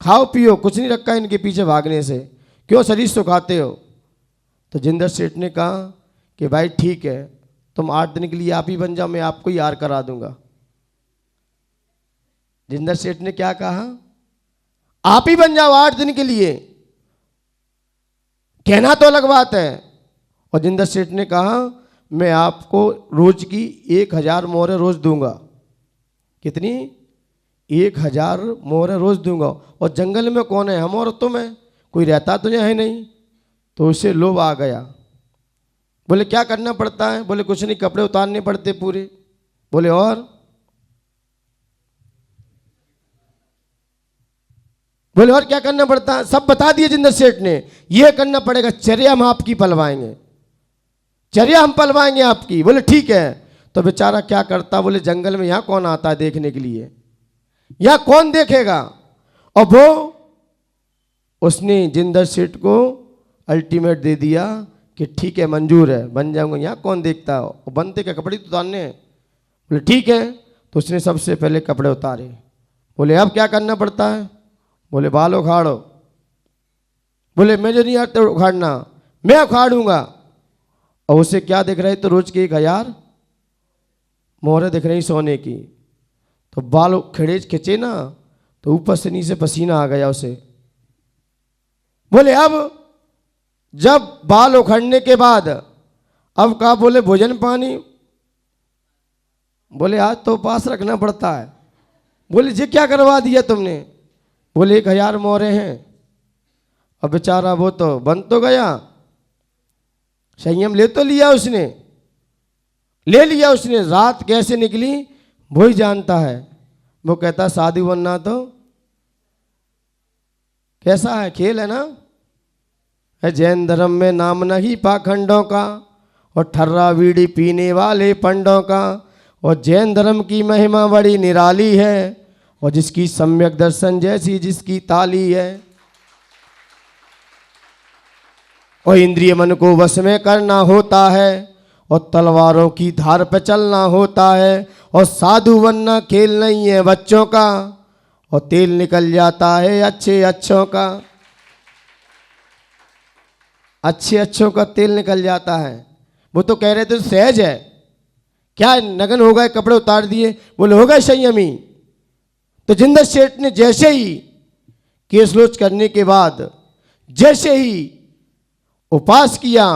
खाओ पियो, कुछ नहीं रखा इनके पीछे भागने से, क्यों शरीर सुखाते हो? तो जिंदत सेठ ने कहा कि भाई ठीक है, तुम 8 दिन के लिए आप ही बन जाओ, मैं आपको ही आहार करा दूंगा। जिंदत सेठ ने क्या कहा? आप ही बन जाओ 8 दिन के लिए। कहना तो अलग बात है। और जिंदर सेठ ने कहा मैं आपको रोज की 1000 मोहरें रोज दूंगा। कितनी? 1000 मोहरें रोज दूंगा। और जंगल में कौन है, हम और तुम है, कोई रहता तो यहाँ है नहीं। तो उसे लोभ आ गया। बोले क्या करना पड़ता है? बोले कुछ नहीं, कपड़े उतारने पड़ते पूरे। बोले और? बोले और क्या करना पड़ता है? सब बता दिए जिंदर सेठ ने। ये करना पड़ेगा, चर्या हम आपकी पलवाएंगे, चर्या हम पलवाएंगे आपकी। बोले ठीक है। तो बेचारा क्या करता? बोले जंगल में यहाँ कौन आता है देखने के लिए, यहाँ कौन देखेगा? और वो उसने जिंदर सेठ को अल्टीमेट दे दिया कि ठीक है मंजूर है, बन जाऊंगा, यहाँ कौन देखता है। और बनते क्या, कपड़े तो उतारने हैं। बोले ठीक है। तो उसने सबसे पहले कपड़े उतारे। बोले अब क्या करना पड़ता है? बोले बाल उखाड़ो। बोले मुझे नहीं आता उखाड़ना, मैं उखाड़ूंगा। और उसे क्या दिख रही? तो रोज की 1000 मोहरें दिख रही सोने की। तो बाल खींचे ना, तो ऊपर से नीचे पसीना आ गया उसे। बोले अब जब बाल उखड़ने के बाद अब कहा? बोले भोजन पानी। बोले आज तो उपास रखना पड़ता है। बोले जी क्या करवा दिया तुमने? बोले 1000 मोहरें हैं। अब बेचारा वो तो बन तो गया, संयम ले तो लिया उसने, ले लिया उसने। रात कैसे निकली वो ही जानता है। वो कहता साधु बनना तो कैसा है, खेल है ना। है जैन धर्म में नाम नहीं पाखंडों का, और ठर्रा बीड़ी पीने वाले पंडों का। और जैन धर्म की महिमा बड़ी निराली है, और जिसकी सम्यक दर्शन जैसी जिसकी ताली है। और इंद्रिय मन को वश में करना होता है, और तलवारों की धार पे चलना होता है। और साधु बनना खेल नहीं है बच्चों का, और तेल निकल जाता है अच्छे अच्छों का। अच्छे अच्छों का तेल निकल जाता है। वो तो कह रहे थे सहज है, क्या नगन हो गए, कपड़े उतार दिए। बोले हो गए संयमी। तो जिंदर सेठ ने जैसे ही केस लोच करने के बाद जैसे ही उपास किया,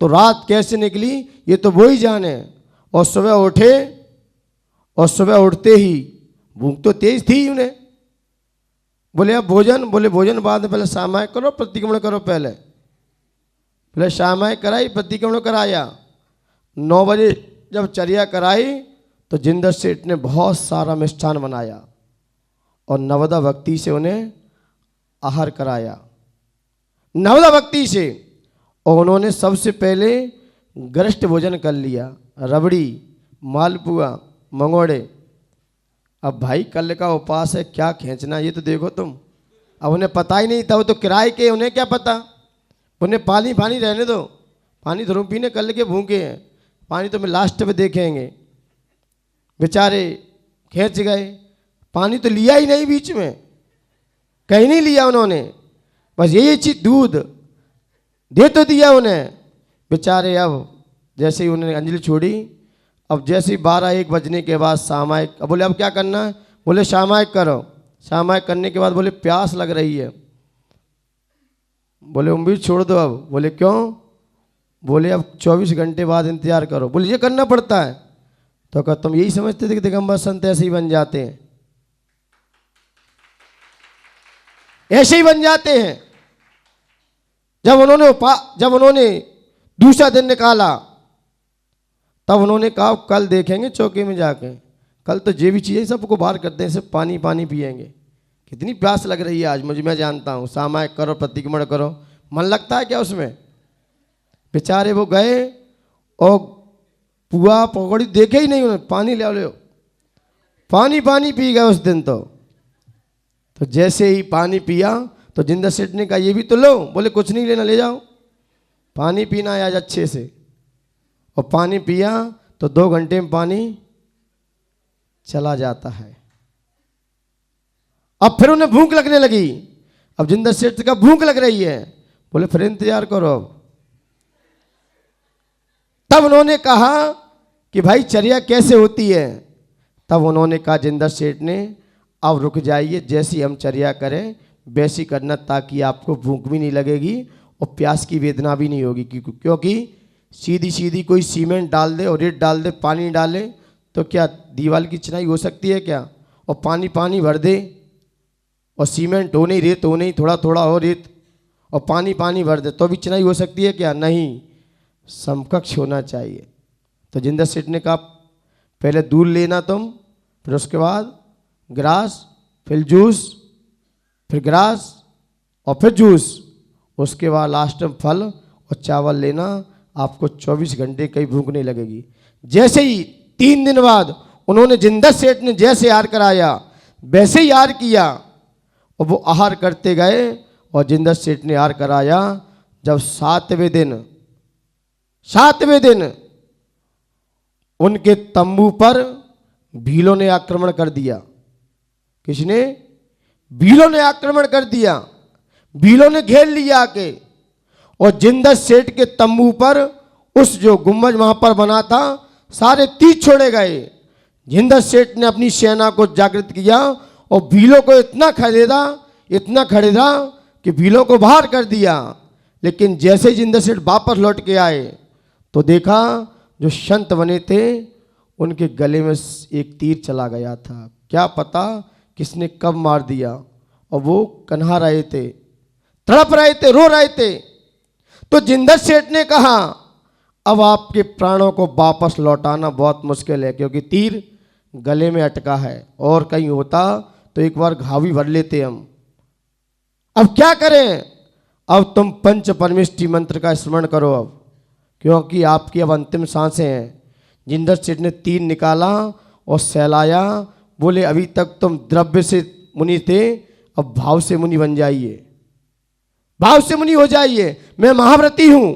तो रात कैसे निकली ये तो वो ही जाने। और सुबह उठे, और सुबह उठते ही भूख तो तेज थी उन्हें। बोले अब भोजन? बोले भोजन बाद में, पहले सामायिक करो, प्रतिक्रमण करो। पहले सामायिक कराई, प्रतिक्रमण कराया। 9 बजे जब चर्या कराई, तो जिंदर सेठ ने बहुत सारा मिष्ठान बनाया, और नवदा भक्ति से उन्हें आहार कराया, नवदा भक्ति से। और उन्होंने सबसे पहले गरिष्ठ भोजन कर लिया, रबड़ी, मालपुआ, मंगोड़े। अब भाई कल का उपास है, क्या खींचना ये तो देखो तुम। अब उन्हें पता ही नहीं था, वो तो किराए के, उन्हें क्या पता। उन्हें पानी रहने दो, पानी धरो पीने, कल के भूखे हैं, पानी तो मैं लास्ट में देखेंगे। बेचारे खींच गए, पानी तो लिया ही नहीं, बीच में कहीं नहीं लिया उन्होंने। बस यही चीज दूध दे तो दिया उन्हें। बेचारे अब जैसे ही उन्होंने अंजलि छोड़ी, अब जैसे ही 12-1 बजने के बाद सामायिक। अब बोले अब क्या करना है? बोले सामायिक करो। सामायिक करने के बाद बोले प्यास लग रही है। बोले उम्मीद छोड़ दो अब। बोले क्यों? बोले अब 24 घंटे बाद इंतजार करो। बोले ये करना पड़ता है? तो कहा तुम यही समझते थे कि दिगंबर संत ऐसे ही बन जाते हैं, ऐसे ही बन जाते हैं। जब उन्होंने दूसरा दिन निकाला, तब उन्होंने कहा कल देखेंगे चौके में जाके, कल तो जे भी चीज़ें सबको बाहर करते हैं, सिर्फ पानी पानी पिएंगे। कितनी प्यास लग रही है आज मुझे, मैं जानता हूँ। सामायिक करो, प्रतिक्रमण करो, मन लगता है क्या उसमें? बेचारे वो गए और पुआ पकौड़ी देखे ही नहीं उन्होंने, पानी ले लो, पानी पी गए उस दिन। तो जैसे ही पानी पिया, तो जिंदर सेठ ने कहा ये भी तो लो। बोले कुछ नहीं लेना, ले जाओ, पानी पीना है आज अच्छे से। और पानी पिया तो 2 घंटे में पानी चला जाता है। अब फिर उन्हें भूख लगने लगी। अब जिंदर सेठ का भूख लग रही है। बोले फिर इंतजार करो। तब उन्होंने कहा कि भाई चर्या कैसे होती है? तब उन्होंने कहा जिंदर सेठ ने अब रुक जाइए, जैसी हम चर्या करें वैसी करना, ताकि आपको भूख भी नहीं लगेगी और प्यास की वेदना भी नहीं होगी, क्योंकि सीधी सीधी कोई सीमेंट डाल दे और रेत डाल दे, पानी डाले तो क्या दीवार की चिनाई हो सकती है क्या? और पानी पानी भर दे और सीमेंट हो नहीं, रेत हो नहीं, थोड़ा थोड़ा हो रेत और पानी पानी भर दे तो भी चिनाई हो सकती है क्या? नहीं, समकक्ष होना चाहिए। तो जिंदर सेठ ने कहा पहले दूध लेना तुम, फिर उसके बाद ग्रास, फिर जूस, फिर ग्रास और फिर जूस, उसके बाद लास्ट में फल और चावल लेना, आपको 24 घंटे कहीं भूख नहीं लगेगी। जैसे ही 3 दिन बाद उन्होंने जिंदर सेठ ने जैसे आहार कराया वैसे ही आहार किया और वो आहार करते गए और जिंदर सेठ ने आहार कराया। जब 7वें दिन उनके तंबू पर भीलों ने आक्रमण कर दिया। किसने? भीलों ने आक्रमण कर दिया। भीलों ने घेर लिया आके और जिंदर सेठ के तंबू पर उस जो गुम्बज वहां पर बना था सारे तीर छोड़े गए। जिंदर सेठ ने अपनी सेना को जागृत किया और भीलों को इतना खरीदा कि भीलों को बाहर कर दिया। लेकिन जैसे ही जिंदर सेठ वापस लौट के आए तो देखा जो संत बने थे उनके गले में एक तीर चला गया था। क्या पता किसने कब मार दिया, और वो कन्हा रहे थे, तड़प रहे थे, रो रहे थे। तो जिंदर सेठ ने कहा अब आपके प्राणों को वापस लौटाना बहुत मुश्किल है, क्योंकि तीर गले में अटका है, और कहीं होता तो एक बार घाव भी भर लेते हम। अब क्या करें? अब तुम पंच परमेष्टि मंत्र का स्मरण करो अब, क्योंकि आपकी अब अंतिम सांसें हैं। जिंदर सेठ ने तीर निकाला और सहलाया, बोले अभी तक तुम द्रव्य से मुनि थे, अब भाव से मुनि बन जाइए, भाव से मुनि हो जाइए। मैं महाव्रती हूं,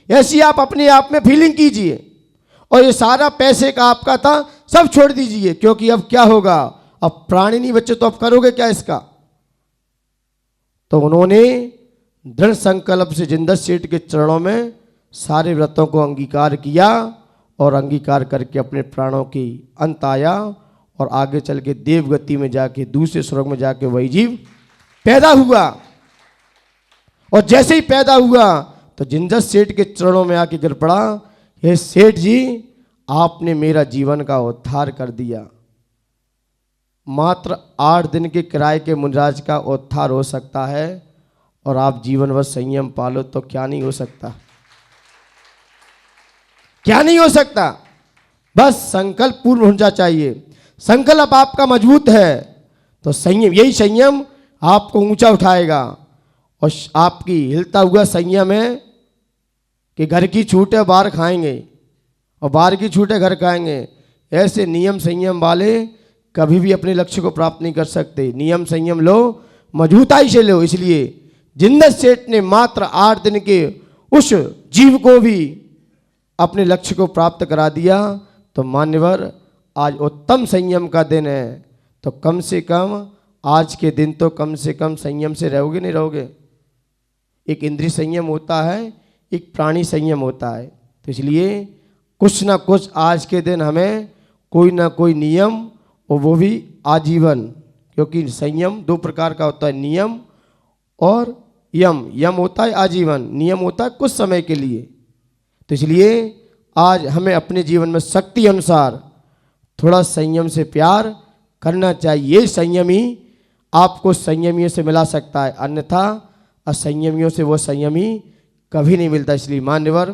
ऐसी आप अपने आप में फीलिंग कीजिए, और ये सारा पैसे का आपका था सब छोड़ दीजिए, क्योंकि अब क्या होगा, अब प्राणी नहीं बच्चे तो अब करोगे क्या इसका? तो उन्होंने दृढ़ संकल्प से जिंदर सेठ के चरणों में सारे व्रतों को अंगीकार किया, और अंगीकार करके अपने प्राणों की अंत आया, और आगे चल के देवगति में जाके दूसरे स्वर्ग में जाके वही जीव पैदा हुआ। और जैसे ही पैदा हुआ तो जिंदर सेठ के चरणों में आके गिर पड़ा, हे सेठ जी आपने मेरा जीवन का उद्धार कर दिया। मात्र 8 दिन के किराए के मुनिराज का उद्धार हो सकता है, और आप जीवन भर संयम पालो तो क्या नहीं हो सकता, क्या नहीं हो सकता। बस संकल्प पूर्ण होना चाहिए। संकल्प आपका मजबूत है तो संयम, यही संयम आपको ऊंचा उठाएगा। और आपकी हिलता हुआ संयम है कि घर की छूटे बाहर खाएंगे और बाहर की छूटे घर खाएंगे। ऐसे नियम संयम वाले कभी भी अपने लक्ष्य को प्राप्त नहीं कर सकते। नियम संयम लो, मजबूताई से लो। इसलिए जिंदर सेठ ने मात्र 8 दिन के उस जीव को भी अपने लक्ष्य को प्राप्त करा दिया। तो मान्यवर आज उत्तम संयम का दिन है, तो कम से कम आज के दिन तो कम से कम संयम से रहोगे नहीं रहोगे। एक इंद्रिय संयम होता है, एक प्राणी संयम होता है। तो इसलिए कुछ ना कुछ आज के दिन हमें कोई ना कोई नियम, और वो भी आजीवन, क्योंकि संयम 2 प्रकार का होता है, नियम और यम। यम होता है आजीवन, नियम होता है कुछ समय के लिए। तो इसलिए आज हमें अपने जीवन में शक्ति अनुसार थोड़ा संयम से प्यार करना चाहिए। संयम ही आपको संयमियों से मिला सकता है, अन्यथा असंयमियों से वो संयमी कभी नहीं मिलता। इसलिए मान्यवर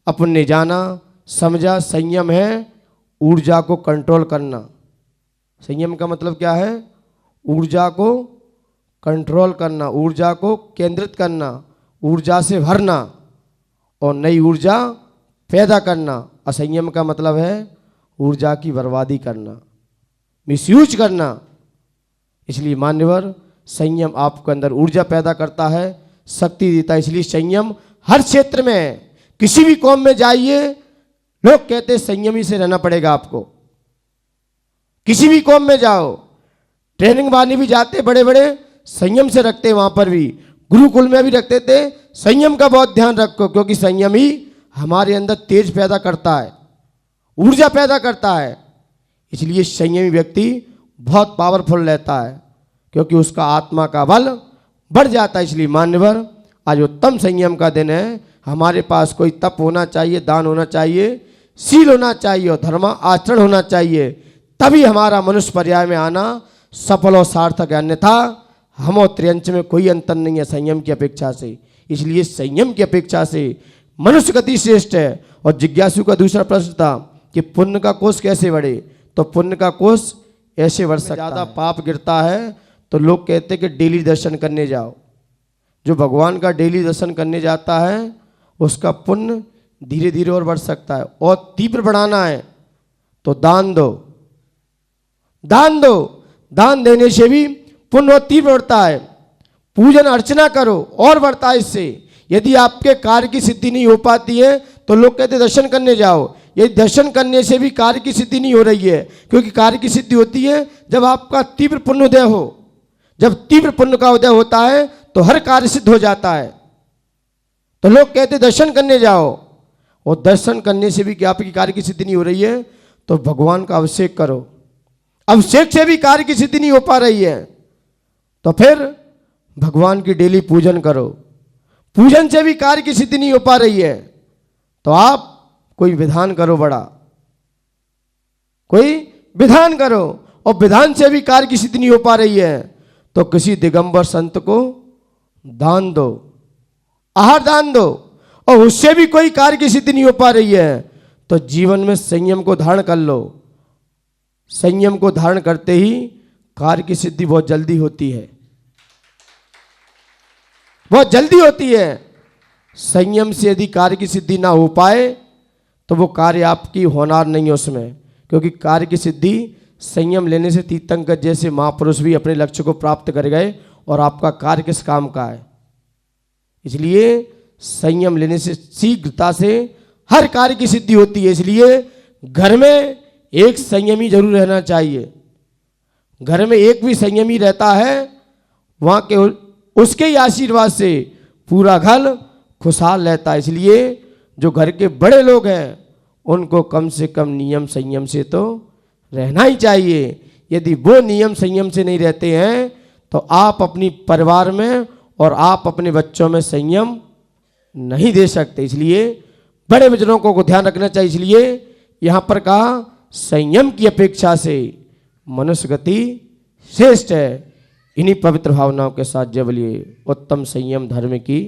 अपन ने जाना समझा, संयम है ऊर्जा को कंट्रोल करना। संयम का मतलब क्या है? ऊर्जा को कंट्रोल करना, ऊर्जा को केंद्रित करना, ऊर्जा से भरना और नई ऊर्जा पैदा करना। असंयम का मतलब है ऊर्जा की बर्बादी करना, मिसयूज करना। इसलिए मान्यवर संयम आपके अंदर ऊर्जा पैदा करता है, शक्ति देता है। इसलिए संयम हर क्षेत्र में, किसी भी कौम में जाइए लोग कहते हैं संयमी से रहना पड़ेगा आपको। किसी भी कौम में जाओ, ट्रेनिंग वाले भी जाते बड़े बड़े संयम से रखते, वहां पर भी गुरुकुल में भी रखते थे संयम का बहुत ध्यान रखो, क्योंकि संयम ही हमारे अंदर तेज पैदा करता है, ऊर्जा पैदा करता है। इसलिए संयमी व्यक्ति बहुत पावरफुल रहता है, क्योंकि उसका आत्मा का बल बढ़ जाता है। इसलिए मान्यवर आज उत्तम संयम का दिन है। हमारे पास कोई तप होना चाहिए, दान होना चाहिए, शील होना चाहिए और धर्म आचरण होना चाहिए, तभी हमारा मनुष्य पर्याय में आना सफल और सार्थक है। अन्यथा हम और त्रियंच में कोई अंतर नहीं है संयम की अपेक्षा से। इसलिए संयम की अपेक्षा से मनुष्य गति श्रेष्ठ है। और जिज्ञासु का दूसरा प्रश्न था कि पुण्य का कोष कैसे बढ़े, तो पुण्य का कोष ऐसे बढ़ सकता है। ज़्यादा पाप गिरता है तो लोग कहते हैं कि डेली दर्शन करने जाओ। जो भगवान का डेली दर्शन करने जाता है उसका पुण्य धीरे धीरे और बढ़ सकता है। और तीव्र बढ़ाना है तो दान दो, दान दो, दान देने से भी पुण्य और तीव्र बढ़ता है। पूजन अर्चना करो और बढ़ता है इससे। यदि आपके कार्य की सिद्धि नहीं हो पाती है तो लोग कहते दर्शन करने जाओ। ये दर्शन करने से भी कार्य की सिद्धि नहीं हो रही है, क्योंकि कार्य की सिद्धि होती है जब आपका तीव्र पुण्योदय हो। जब तीव्र पुण्य का उदय होता है तो हर कार्य सिद्ध हो जाता है। तो लोग कहते दर्शन करने जाओ, और दर्शन करने से भी क्या आपकी कार्य की सिद्धि नहीं हो रही है तो भगवान का अभिषेक करो। अभिषेक से भी कार्य की सिद्धि नहीं हो पा रही है तो फिर भगवान की डेली पूजन करो। पूजन से भी कार्य की सिद्धि नहीं हो पा रही है तो आप कोई विधान करो, बड़ा कोई विधान करो। और विधान से भी कार्य की सिद्धि नहीं हो पा रही है तो किसी दिगंबर संत को दान दो, आहार दान दो। और उससे भी कोई कार्य की सिद्धि नहीं हो पा रही है तो जीवन में संयम को धारण कर लो। संयम को धारण करते ही कार्य की सिद्धि बहुत जल्दी होती है, बहुत जल्दी होती है। संयम से यदि कार्य की सिद्धि ना हो पाए तो वो कार्य आपकी होनार नहीं है उसमें, क्योंकि कार्य की सिद्धि संयम लेने से तीर्थंकर जैसे महापुरुष भी अपने लक्ष्य को प्राप्त कर गए। और आपका कार्य किस काम का है, इसलिए संयम लेने से शीघ्रता से हर कार्य की सिद्धि होती है। इसलिए घर में एक संयमी जरूर रहना चाहिए। घर में एक भी संयमी रहता है वहाँ के उसके ही आशीर्वाद से पूरा घर खुशहाल रहता है। इसलिए जो घर के बड़े लोग हैं उनको कम से कम नियम संयम से तो रहना ही चाहिए। यदि वो नियम संयम से नहीं रहते हैं तो आप अपनी परिवार में और आप अपने बच्चों में संयम नहीं दे सकते। इसलिए बड़े बुजुर्गों को ध्यान रखना चाहिए। इसलिए यहाँ पर कहा संयम की अपेक्षा से मनुष्य गति श्रेष्ठ है। इन्हीं पवित्र भावनाओं के साथ जय बोलिए उत्तम संयम धर्म की।